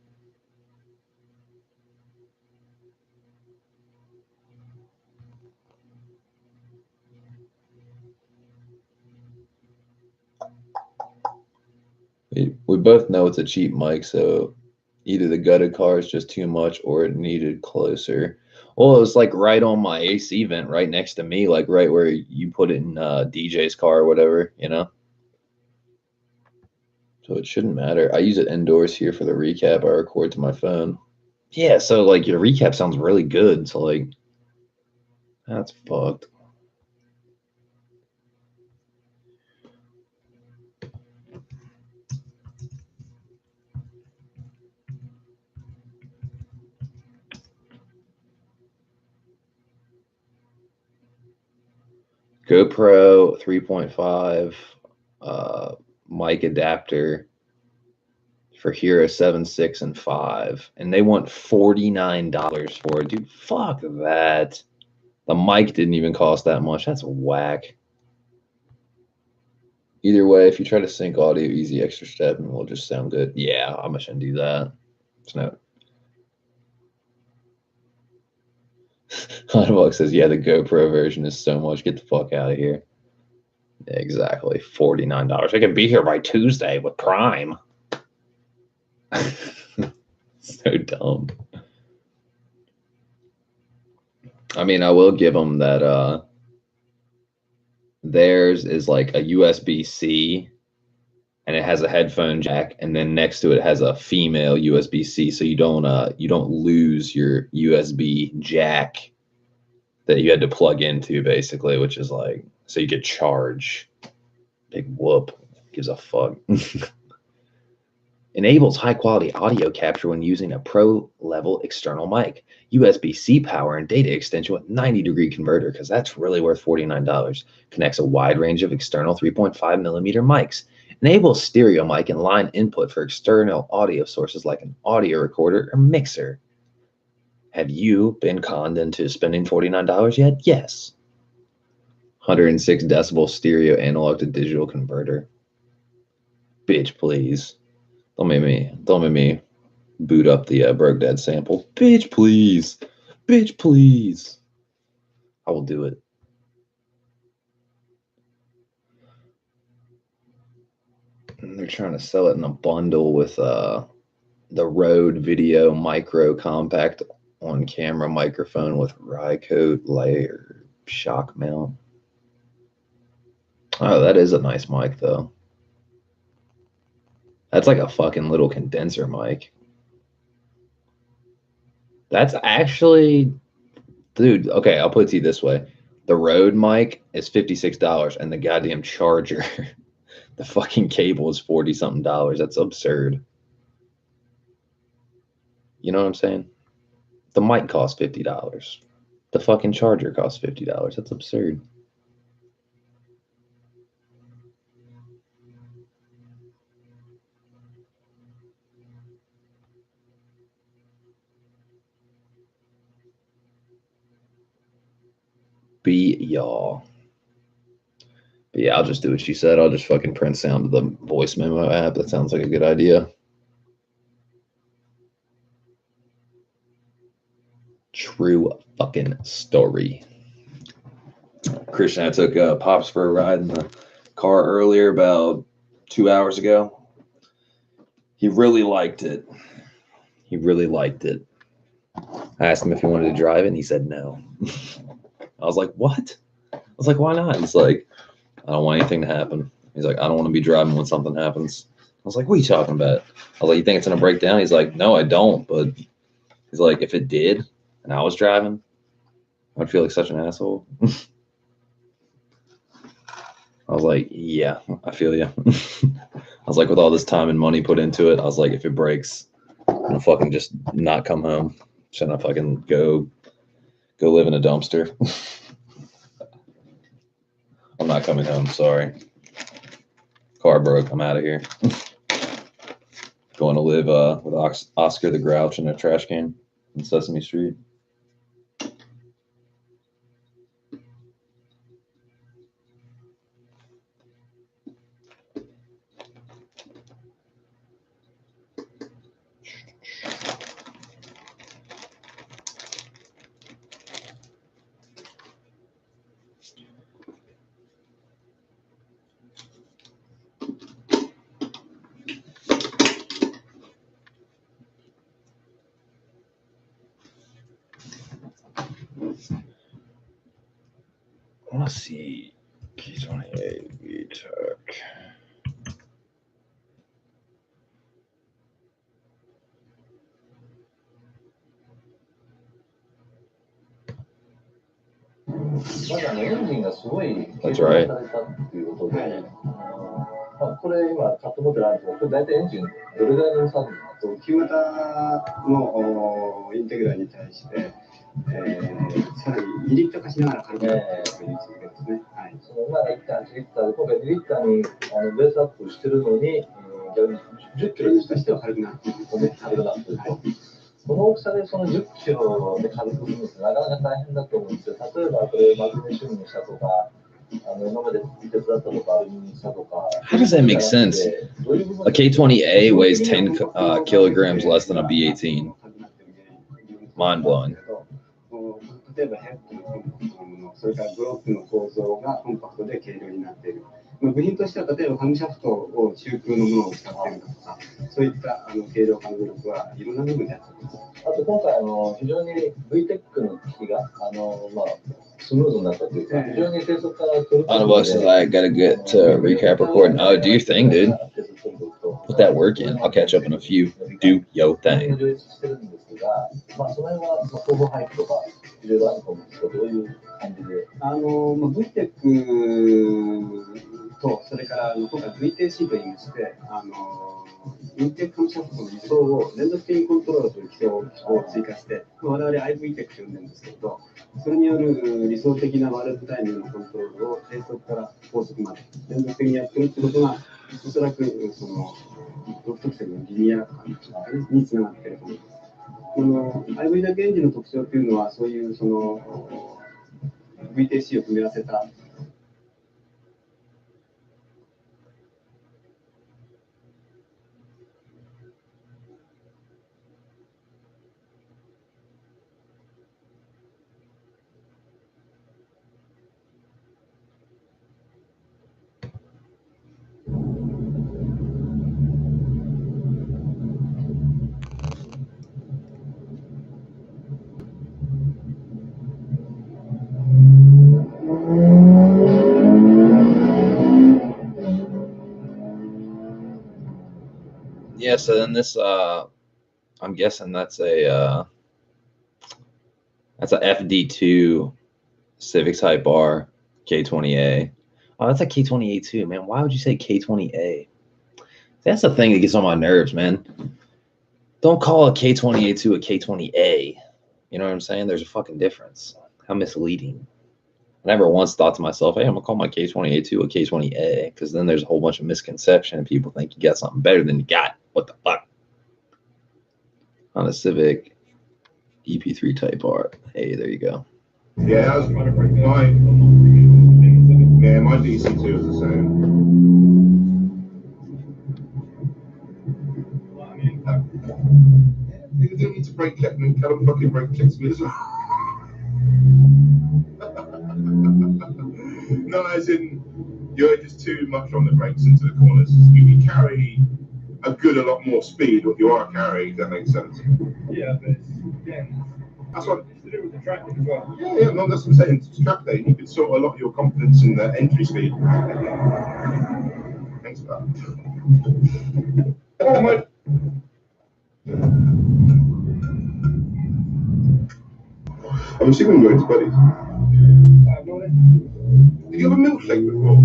We both know it's a cheap mic, so either the gutted car is just too much or it needed closer. Well, it was like right on my AC vent, right next to me, like right where you put it in DJ's car or whatever, you know? So it shouldn't matter. I use it indoors here for the recap. I record to my phone. Yeah, so like your recap sounds really good. So like, that's fucked. GoPro 3.5 mic adapter for Hero 7, 6, and 5. And they want $49 for it. Dude, fuck that. The mic didn't even cost that much. That's whack. Either way, if you try to sync audio, easy extra step, and it will just sound good. Yeah, I'm just gonna do that. It's no. $100 says, yeah, the GoPro version is so much. Get the fuck out of here. Yeah, exactly. $49. I can be here by Tuesday with Prime. So dumb. I mean, I will give them that theirs is like a USB-C and it has a headphone jack, and then next to it has a female USB-C, so you don't lose your USB jack that you had to plug into, basically, which is like, so you get charge. Big whoop. Gives a fuck. Enables high-quality audio capture when using a pro-level external mic. USB-C power and data extension with 90-degree converter, because that's really worth $49. Connects a wide range of external 3.5mm mics. Enables stereo mic and line input for external audio sources like an audio recorder or mixer. Have you been conned into spending $49 yet? Yes. 106 decibel stereo analog to digital converter. Bitch, please. Don't make me boot up the Broke Dad sample. Bitch, please. Bitch, please. I will do it. And they're trying to sell it in a bundle with the Rode Video Micro Compact on camera microphone with Rycote layer shock mount. Oh, that is a nice mic though. That's like a fucking little condenser mic. That's actually, dude, okay, I'll put it to you this way. The Rode mic is $56 and the goddamn charger, the fucking cable is 40-something dollars. That's absurd. You know what I'm saying? The mic costs $50. The fucking charger costs $50. That's absurd. Be y'all. But yeah, I'll just do what she said. I'll just fucking print sound to the voice memo app. That sounds like a good idea. True fucking story. Christian, I took Pops for a ride in the car earlier, about 2 hours ago. He really liked it. He really liked it. I asked him if he wanted to drive it, and he said no. I was like, what? I was like, why not? He's like, I don't want anything to happen. He's like, I don't want to be driving when something happens. I was like, what are you talking about? I was like, you think it's going to break down? He's like, no, I don't. But he's like, if it did and I was driving, I would feel like such an asshole. I was like, yeah, I feel you. I was like, with all this time and money put into it, I was like, if it breaks, I'm gonna fucking just not come home. Should I fucking go live in a dumpster? I'm not coming home, sorry. Car broke, I'm out of here. Going to live with Oscar the Grouch in a trash can in Sesame Street. Let's see. K28 VTEC. That's right. これ今買って持ってないんですけど、これ大体エンジンどれぐらいの予算なんですか？旧型のインテグラに対して、さらに2リッター化しながら軽くなっているという続けですね。はい。その今1.8リッターで、今回2リッターにベースアップしてるのに、逆に10キロにしては軽くなっている。軽くなっていると。この大きさでその10キロで軽くするのってなかなか大変だと思うんですよ。例えばこれマグネシウムにしたとか。How does that make sense? A K20A weighs 10 kilograms less than a B18. Mind blowing. 例えばヘッドのそれからブロックの構造がコンパクトで軽量になっている。部品としては例えばハムシャフトを中空のものを使っているとか、そういった軽量化の努力はいろんな部分でやっています。あと今回非常に VTEC の機器がスムーズになったというか、非常に低速化が取る。Autobox is like, gotta get to recap recording. Oh, do your thing, dude. Put that work in. I'll catch up in a few. Do yo thing. VTEC とそれから今回 VTC といいまして、インテックカムシャフトの理想を連続的にコントロールする機能を追加して、我々 IV テックと呼んでるんですけど、それによる理想的なワルブタイミングのコントロールを低速から高速まで連続的にやってるってことが、おそらくその独特性のリニア感につながっていると思います。この IV だけエンジンの特徴というのは、そういうその VTC を組み合わせたYeah, so then this I'm guessing that's a FD2 Civic Type R K20A. Oh, that's a K20A too, man. Why would you say K20A? That's the thing that gets on my nerves, man. Don't call a K20A2 a K20A. You know what I'm saying? There's a fucking difference. How misleading. I never once thought to myself, hey, I'm going to call my K20A2 a K20A, because then there's a whole bunch of misconception and people think you got something better than you got. What the fuck? On a Civic EP3 Type R. Hey, there you go. Yeah, that was my DC2 was the same. You didn't need to brake check me. Callum fucking brake checks me as well. No, as in, you're just too much on the brakes into the corners. You can carry a lot more speed what you are carrying, if that makes sense. Yeah, but again, that's what it's to do with the tracking as well. Yeah, no, that's what I'm saying. It's track day. You could sort a lot of your confidence in the entry speed. Thanks for that. Oh my. I'm assuming you're into buddies. Did you have a milkshake before?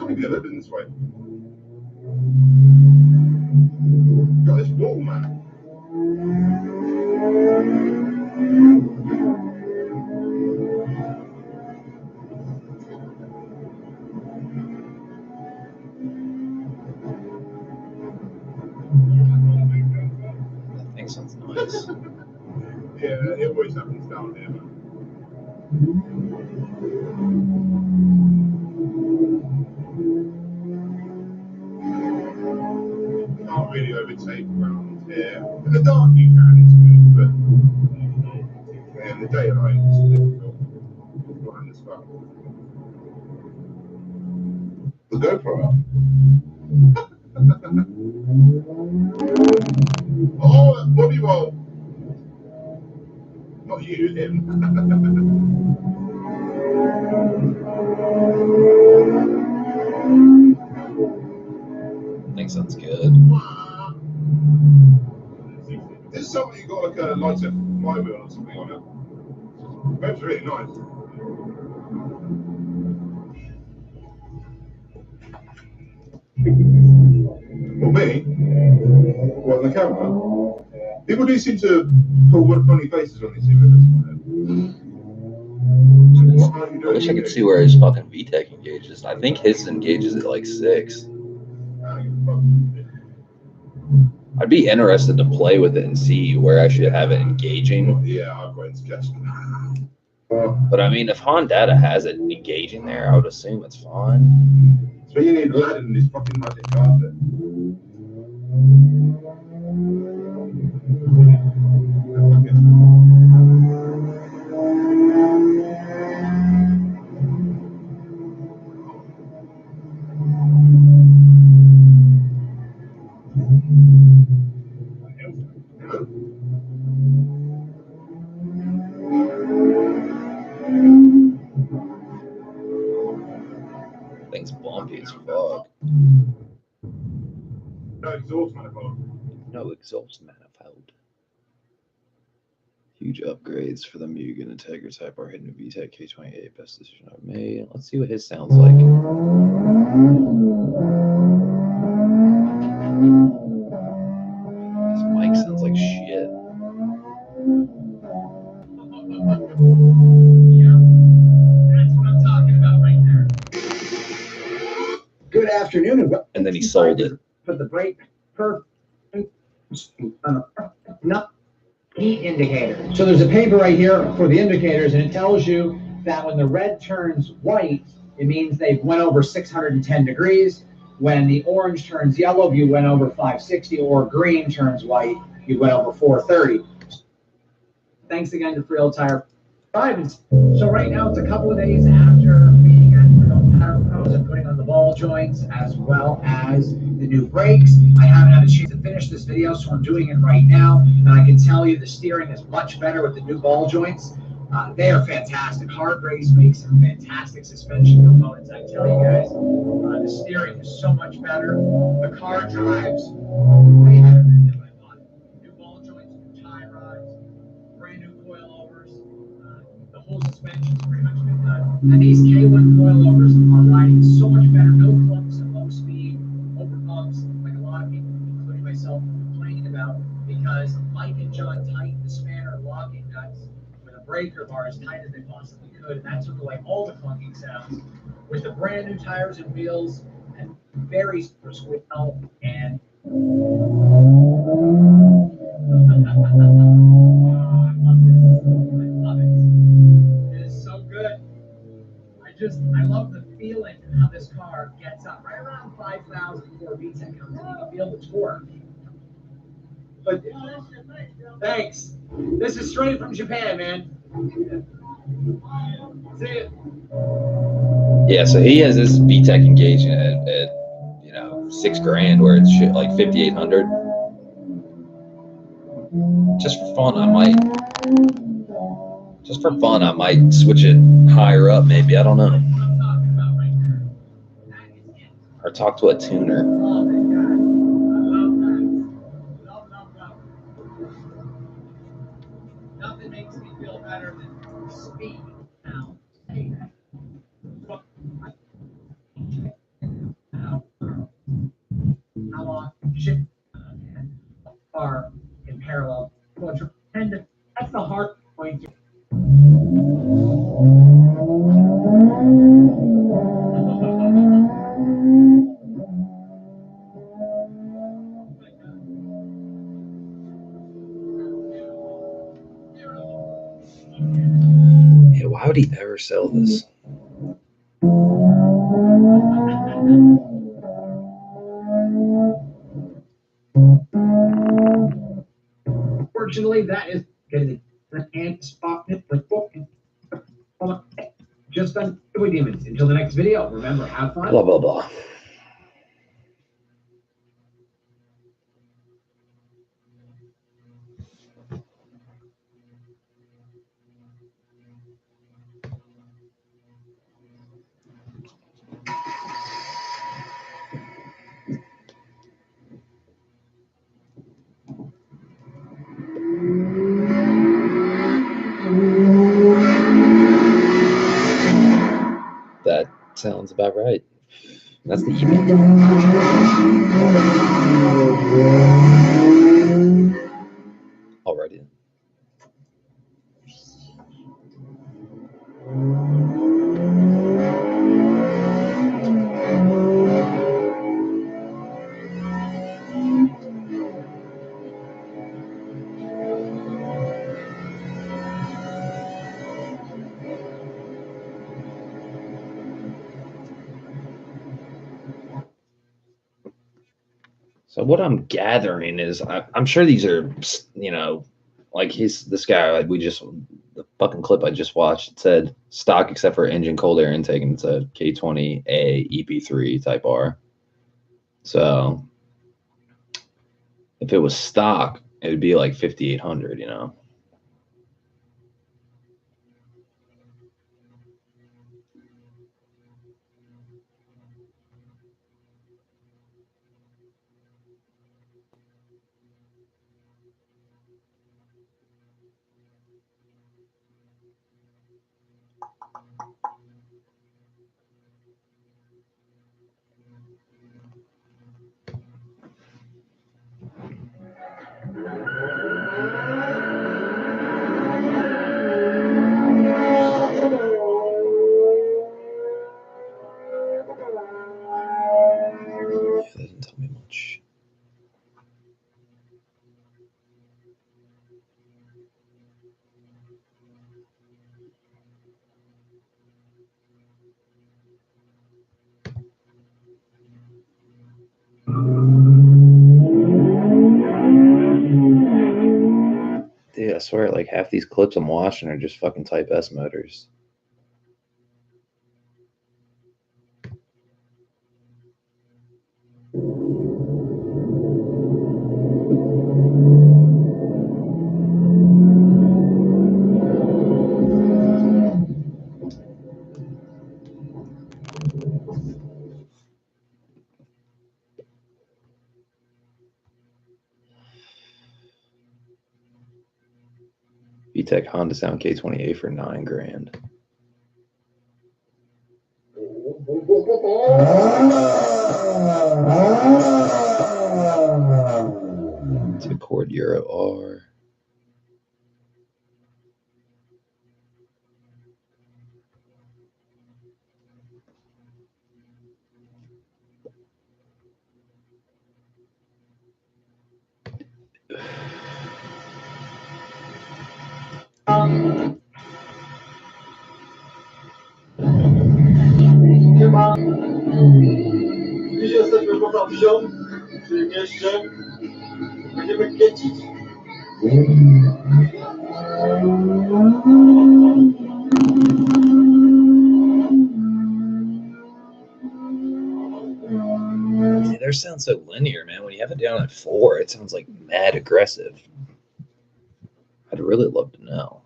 Maybe a little this way. Got this wall, man. That thing sounds nice. Yeah, it always happens down here, man. Can't really overtake around here. In the dark you can, it's good, but in the daylight it's difficult. Behind this back. The GoPro up. Oh, that body roll. Not you, him. I think sounds good. There's something you got like a lighter flywheel or something on it. That's really nice. Well, me? What, on the camera? People do seem to pull funny faces on these images. I wish I could see where his fucking VTEC engages. I think his engages at like 6. I'd be interested to play with it and see where I should have it engaging. Yeah, I've got indigestion. But I mean, if Honda has it engaging there, I would assume it's fine. So you need Aladdin in this fucking magic carpet. bumpy as fuck. No exhaust manifold. No exhaust manifold. Huge upgrades for the Mugen Integra Type R hidden VTEC K28. Best decision I've made. Let's see what his sounds like. This mic sounds like shit. Yeah, that's what I'm talking about right there. Good afternoon. And then he sold it. Put the brake per not heat indicator. So there's a paper right here for the indicators, and it tells you that when the red turns white, it means they've went over 610 degrees. When the orange turns yellow, you went over 560, or green turns white, you went over 430. Thanks again to Friel Tire. So right now it's a couple of days after being at Friel Tire Pros and putting on the ball joints as well as the new brakes. I haven't had a chance to finish this video, so I'm doing it right now. And I can tell you the steering is much better with the new ball joints. They are fantastic. Hard Race makes some fantastic suspension components. I tell you guys, the steering is so much better. The car drives way better than I thought. New ball joints, new tie rods, brand new coilovers. The whole suspension is pretty much been done. And these K1 coilovers are riding so much better. No clumps at low speed, over bumps, like a lot of people, including myself, complaining about, because Mike and John tightened the spanner locking nuts with a breaker bar as tight as they possibly could, and that took away all the clunking sounds. With the brand new tires and wheels, and very super squeal, and I love this. I love it. It is so good. I love the feeling how this car gets up. Right around 5,000 before VTEC comes in, you can feel the torque. But thanks. This is straight from Japan, man. See ya. Yeah, so he has this VTEC engagement at you know, $6,000 where it's shit like 5,800. Just for fun, I might switch it higher up, maybe. I don't know. Or talk to a tuner. Nothing makes me feel better than speed now. How long shit are in parallel? And that's the hard point. Yeah, why would he ever sell this? Fortunately, that is getting the hand spot just done with demons. Until the next video, remember, have fun. Blah, blah, blah. That sounds about right. That's the email. Already. So what I'm gathering is I'm sure these are, you know, like this guy, like the fucking clip I just watched, it said stock except for engine cold air intake, and it's a K20A EP3 Type R. So if it was stock, it would be like 5,800, you know. That doesn't tell me much. Dude, I swear, like half these clips I'm watching are just fucking Type S motors. VTEC Honda Sound K28 for $9,000. It's a Accord Euro R. Już jesteśmy poza wsią, czy jeszcze będziemy kręcić. See, theirs sounds so linear, man. When you have it down at 4, it sounds like mad aggressive. I'd really love to know.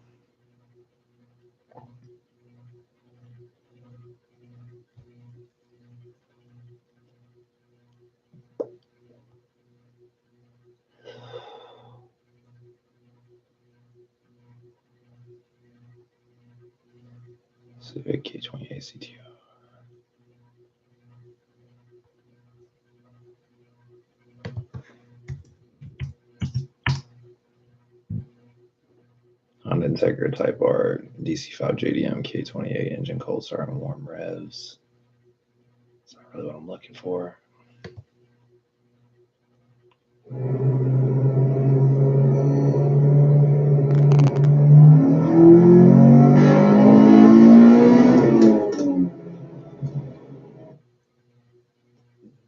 Civic K28 CTO. Honda Integra Type R DC5 JDM K28 engine cold start and warm revs. That's not really what I'm looking for.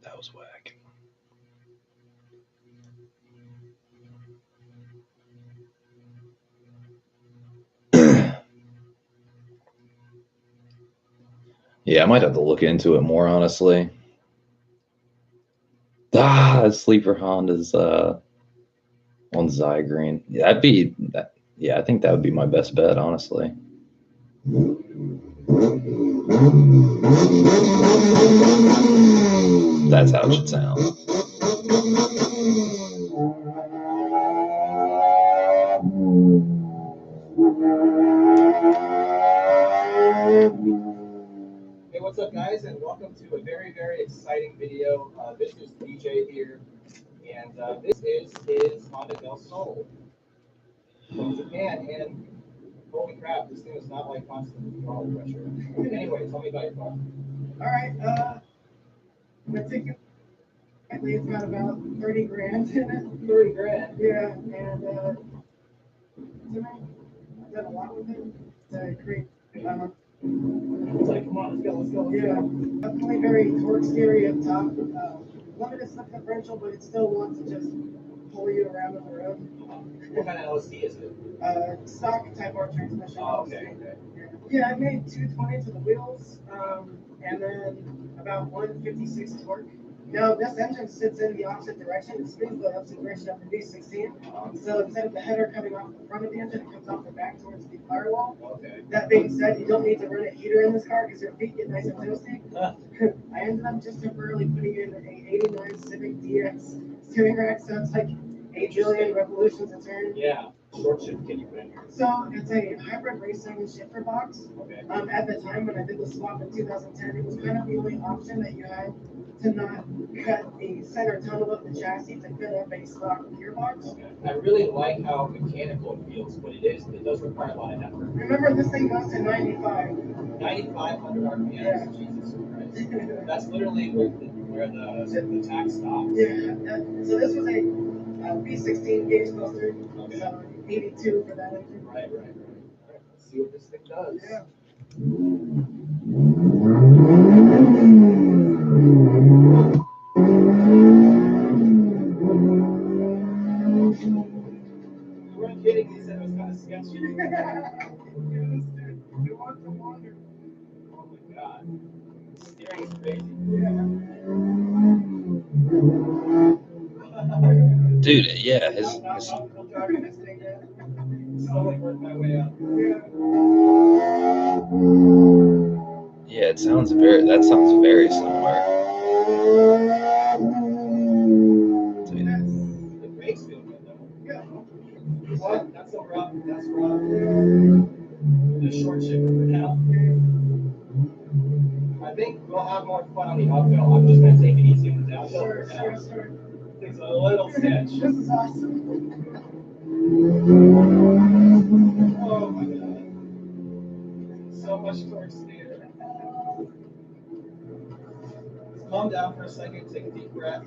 That was whack. Yeah, I might have to look into it more, honestly. Sleeper Honda's on Zygreen. Yeah, that'd be that. Yeah, I think that would be my best bet, honestly. That's how it should sound. Hey, what's up, guys, and welcome to a very, very exciting video. This is DJ here, and this is his Honda Del Sol from Japan. And holy crap, this thing is not like constant throttle pressure. Anyway, tell me about your car. All right, particularly it's got about 30 grand in it. 30 grand. Yeah, and I've done a lot with it to create. It's like, come on, let's go. Yeah, definitely very torque steery up top. Limited slip differential, but it still wants to just pull you around on the road. What kind of LSD is it? Stock Type R transmission. Oh, okay. Yeah, I made 220 to the wheels, and then about 156 torque. Now, this engine sits in the opposite direction. It spins the opposite direction of the V16. So instead of the header coming off the front of the engine, it comes off the back towards the firewall. Okay. That being said, you don't need to run a heater in this car because your feet get nice and toasty. I ended up just temporarily putting in an 89 Civic DX steering rack, so it's like 8 billion revolutions a turn. Yeah. short shift can you put in here? So it's a hybrid racing shifter box. Okay. At the time when I did the swap in 2010, it was kind of the only option that you had to not cut the center tunnel of the chassis to fit up a stock gearbox. Okay. I really like how mechanical it feels, but it does require a lot of effort. Remember, this thing goes to 95. 9,500 RPMs. Yeah. Jesus Christ. That's literally where the tax stops. Yeah. So this was a V16 gauge cluster. Okay. So 82 for that engine. Right. All right, let's see what this thing does. Yeah. You weren't kidding, you said it was kind of sketchy. You want to wander. Oh my god. Steering is crazy. Dude, yeah, his I'm driving this thing now. Slowly work my way up. yeah, that sounds very similar. Dude, The brakes feel good though. Yeah. What? That's a rough. That's rough. The short shifter for now. I think we'll have more fun on the uphill. I'm just gonna take it easy on the downhill for now. Sure. It's a little sketch. This is awesome. Oh my god. So much torque steer. Let's calm down for a second, take a deep breath.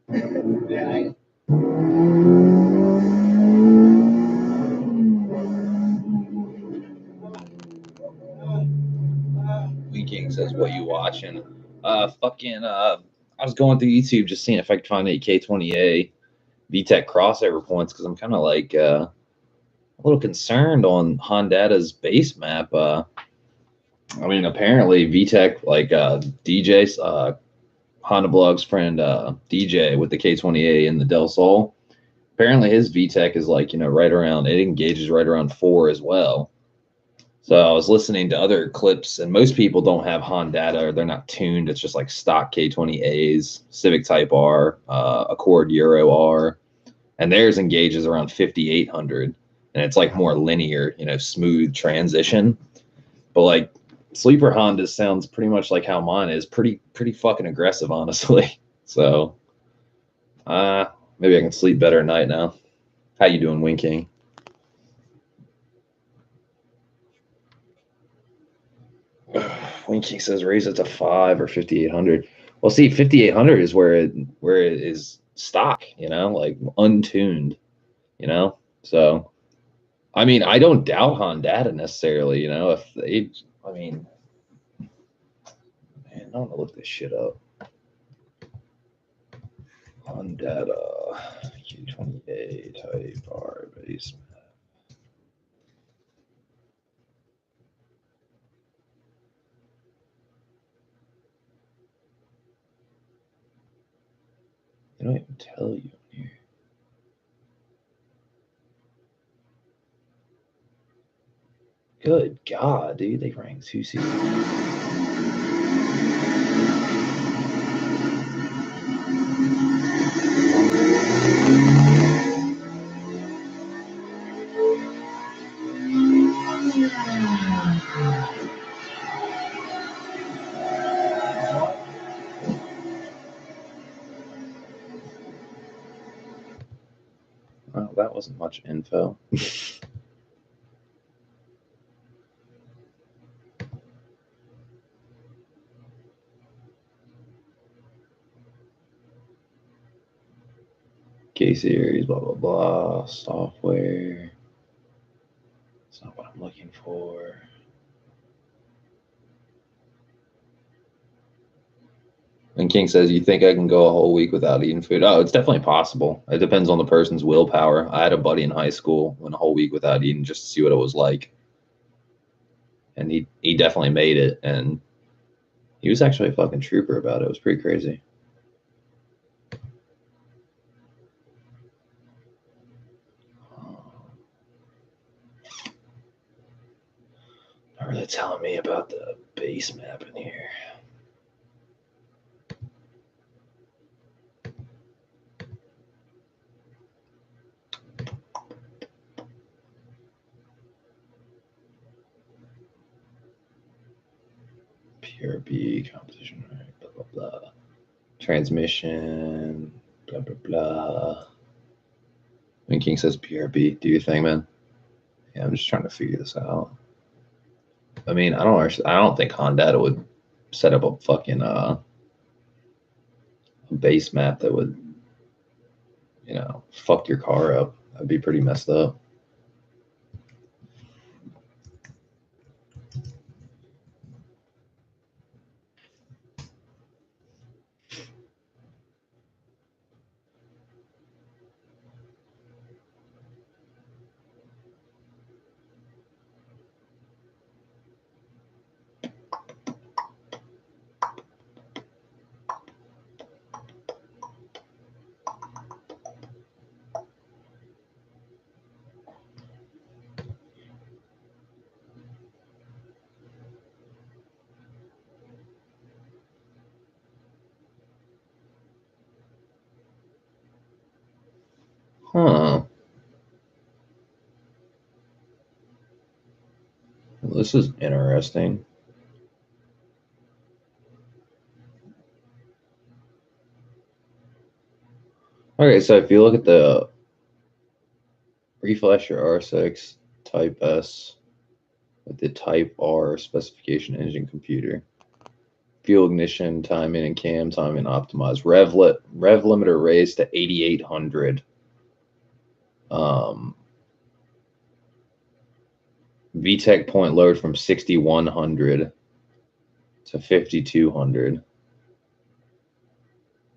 Man, Wee King says, "What you watching?" I was going through YouTube just seeing if I could find any K20A VTEC crossover points because I'm kind of like a little concerned on Hondata's base map. I mean, apparently VTEC, like DJ's Honda Blog's friend DJ with the K20A and the Del Sol. Apparently his VTEC is like, right around, it engages right around 4 as well. So I was listening to other clips, and most people don't have Hondata or they're not tuned. It's just like stock K20As, Civic Type R, Accord Euro R, and theirs engages around 5,800, and it's like more linear, smooth transition. But like Sleeper Honda sounds pretty much like how mine is, pretty fucking aggressive, honestly. So maybe I can sleep better at night now. How you doing, Wing King? Wing King says raise it to 5 or 5,800. Well, see, 5,800 is where it is stock, like untuned, So, I mean, I don't doubt Hondata necessarily, if they, man, I don't want to look this shit up. Hondata Q20A Type R base map. They don't even tell you here. Good God, dude, they rank 2 seasons. Well, that wasn't much info. K series, blah blah blah, software. It's not what I'm looking for. And King says, "You think I can go a whole week without eating food?" Oh, it's definitely possible. It depends on the person's willpower. I had a buddy in high school went a whole week without eating just to see what it was like, and he definitely made it, and he was actually a fucking trooper about it. It was pretty crazy. Not really telling me about the base map in here. PRB competition, right? Blah blah blah. Transmission, blah blah blah. When King says PRB, do your thing, man. Yeah, I'm just trying to figure this out. I mean, I don't think Honda would set up a fucking a base map that would, fuck your car up. That'd be pretty messed up. Huh. Well, this is interesting. Okay, so if you look at the reflash your R6 Type S with the Type R specification engine computer, fuel ignition, timing and cam timing optimized, rev limiter raised to 8,800. VTEC point load from 6,100 to 5,200.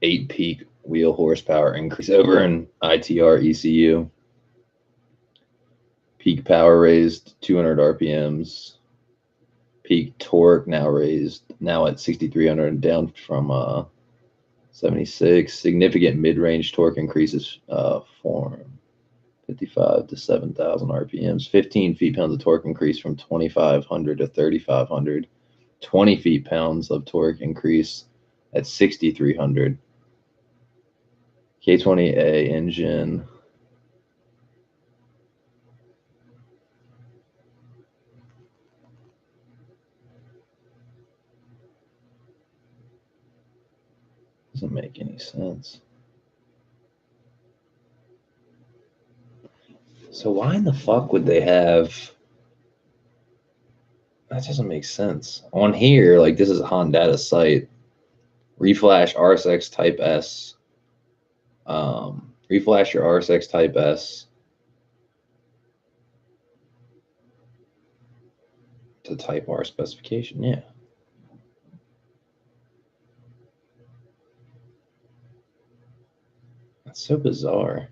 8 peak wheel horsepower increase over an ITR ECU. Peak power raised 200 RPMs. Peak torque now at 6,300, down from 76. Significant mid-range torque increases from 55 to 7,000 RPMs. 15 feet-pounds of torque increase from 2,500 to 3,500. 20 feet-pounds of torque increase at 6,300. K20A engine. Doesn't make any sense. So why in the fuck would they have... That doesn't make sense. On here, like, this is a Honda site. Reflash RSX Type S. Reflash your RSX Type S to Type R specification. Yeah. That's so bizarre.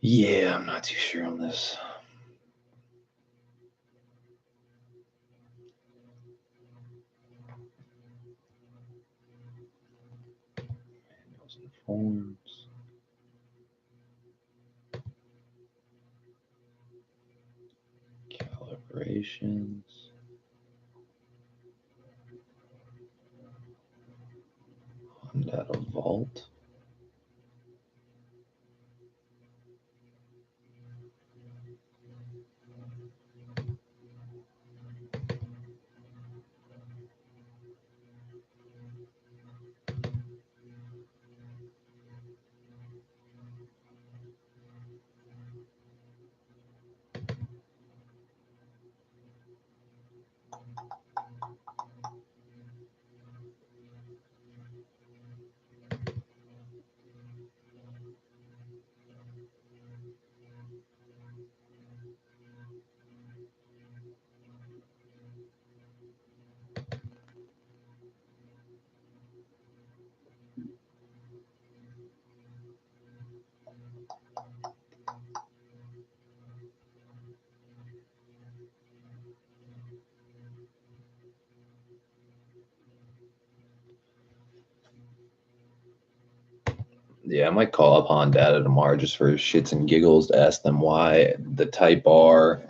Yeah, I'm not too sure on this. Manuals and forms. Calibrations. Data Vault. Yeah, I might call up Honda tomorrow just for shits and giggles to ask them why the Type R,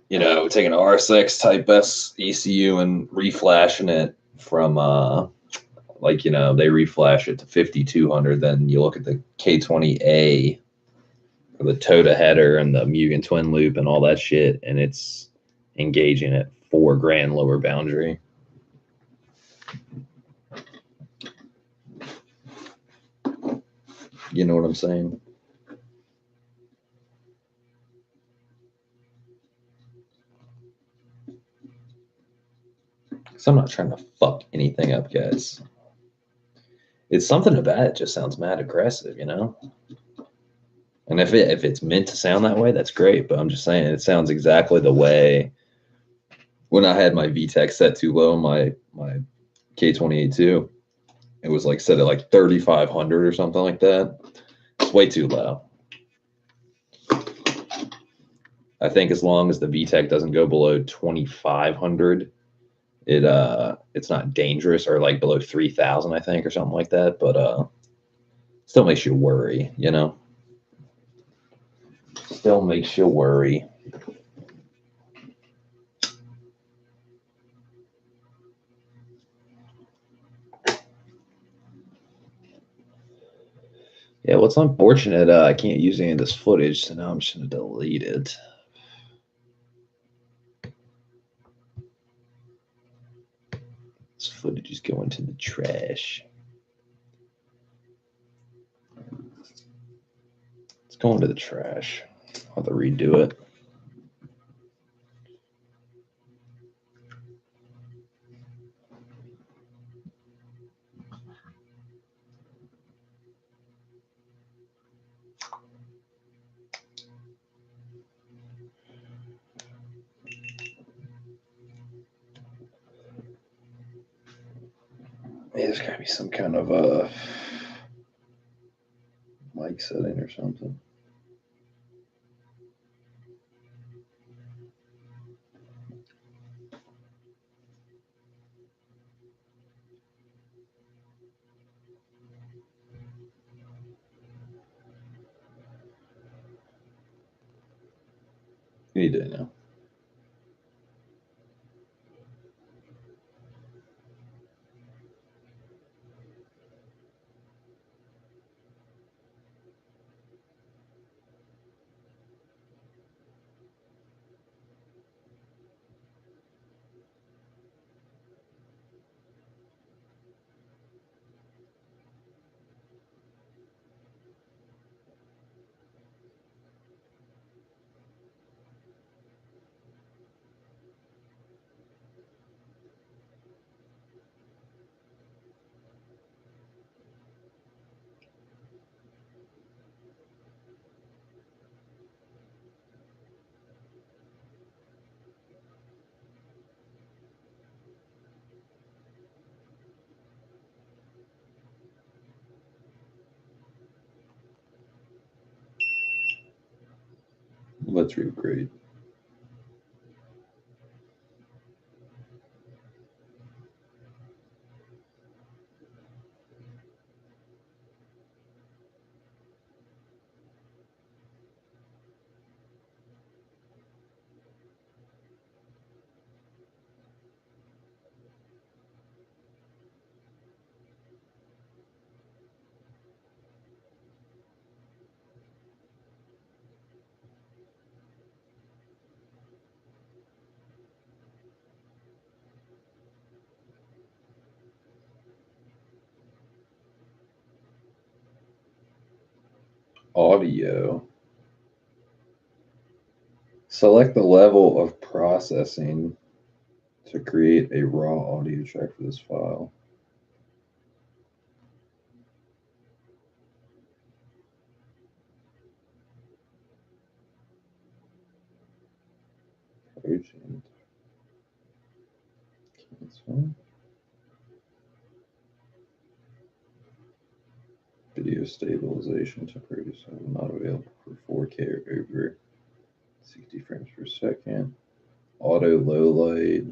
taking an RSX Type S ECU and reflashing it from, they reflash it to 5200. Then you look at the K20A or the Toda header and the Mugen twin loop and all that shit, and it's engaging at $4,000 lower boundary. You know what I'm saying? So I'm not trying to fuck anything up, guys. It's something about it just sounds mad aggressive, And if it's meant to sound that way, that's great. But I'm just saying it sounds exactly the way when I had my VTEC set too low, my K20A2. It was set at 3,500 or something like that. It's way too low. I think as long as the VTEC doesn't go below 2,500, it's not dangerous, or below 3,000, I think, or something like that. But still makes you worry, Still makes you worry. Yeah, well, it's unfortunate I can't use any of this footage, so now I'm just going to delete it. This footage is going to the trash. It's going to the trash. I'll have to redo it. Yeah, there's got to be some kind of mic setting or something. You need to know. Let's regrade. Audio. Select the level of processing to create a raw audio track for this file. Urgent. Cancel. Video stabilization temporary so not available for 4K or over 60 frames per second. Auto low light.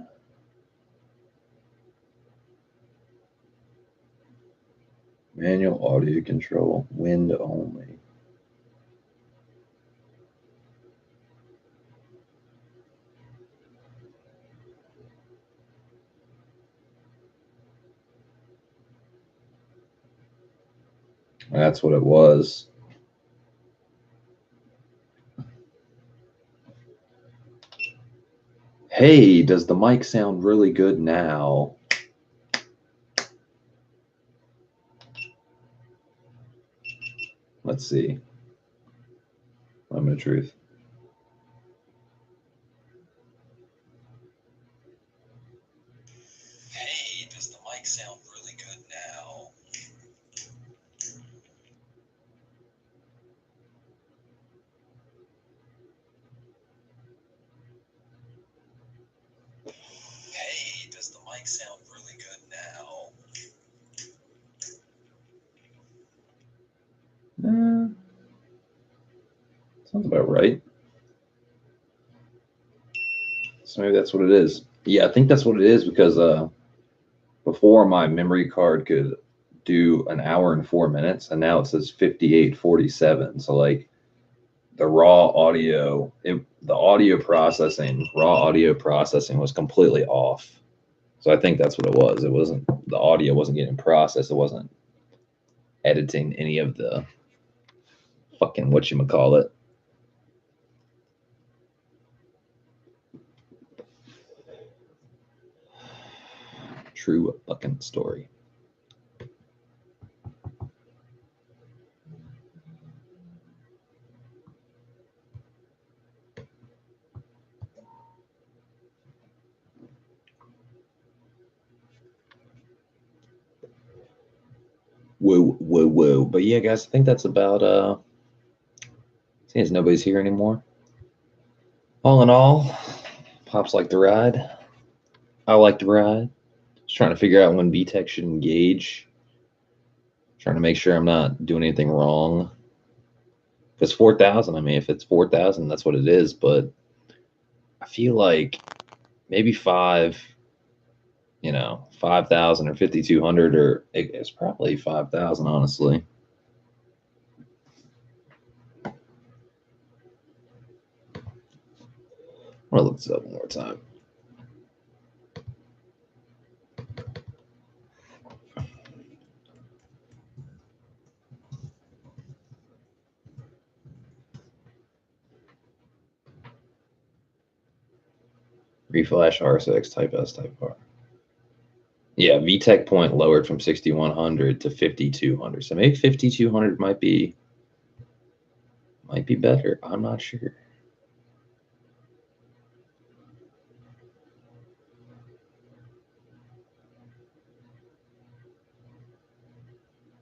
Manual audio control. Wind only. That's what it was. Hey, does the mic sound really good now? Let's see. Moment of truth. Hey, does the mic sound really good now? Hey, does the mic sound really good now? Sounds about right. So maybe that's what it is. Yeah, I think that's what it is because before my memory card could do an hour and 4 minutes, and now it says 58:47. So like the raw audio, the audio processing, raw audio processing was completely off. So I think that's what it was. It wasn't, the audio wasn't getting processed. It wasn't editing any of the fucking whatchamacallit. True fucking story. Whoa, whoa, whoa. But yeah, guys, I think that's about since nobody's here anymore. All in all, Pops like to ride. I like to ride. Just trying to figure out when VTech should engage. Trying to make sure I'm not doing anything wrong. Because 4,000, I mean, if it's 4,000, that's what it is. But I feel like maybe 5,000 or 5,200, or it's probably 5,000, honestly. I'm going to look this up one more time. Reflash RSX Type S Type R. Yeah, VTech point lowered from 6,100 to 5,200. So maybe 5,200 might be better. I'm not sure.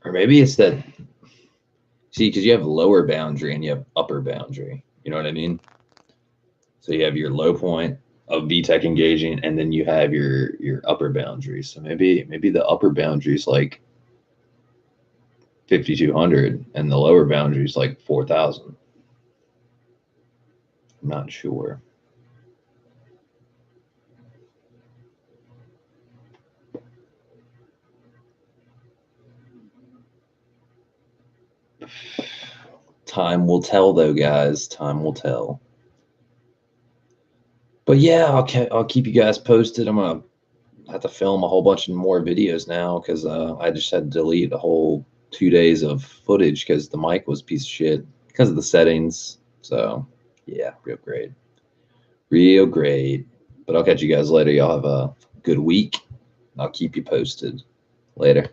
Or maybe it's that, see, because you have lower boundary and you have upper boundary. You know what I mean? So you have your low point of VTech engaging, and then you have your upper boundary. So maybe the upper boundary is like 5,200 and the lower boundary is like 4,000. I'm not sure. Time will tell, though, guys. Time will tell. But yeah, I'll keep you guys posted. I'm gonna have to film a whole bunch of more videos now because I just had to delete a whole 2 days of footage because the mic was a piece of shit because of the settings. So yeah, real great. Real great. But I'll catch you guys later. Y'all have a good week. I'll keep you posted. Later.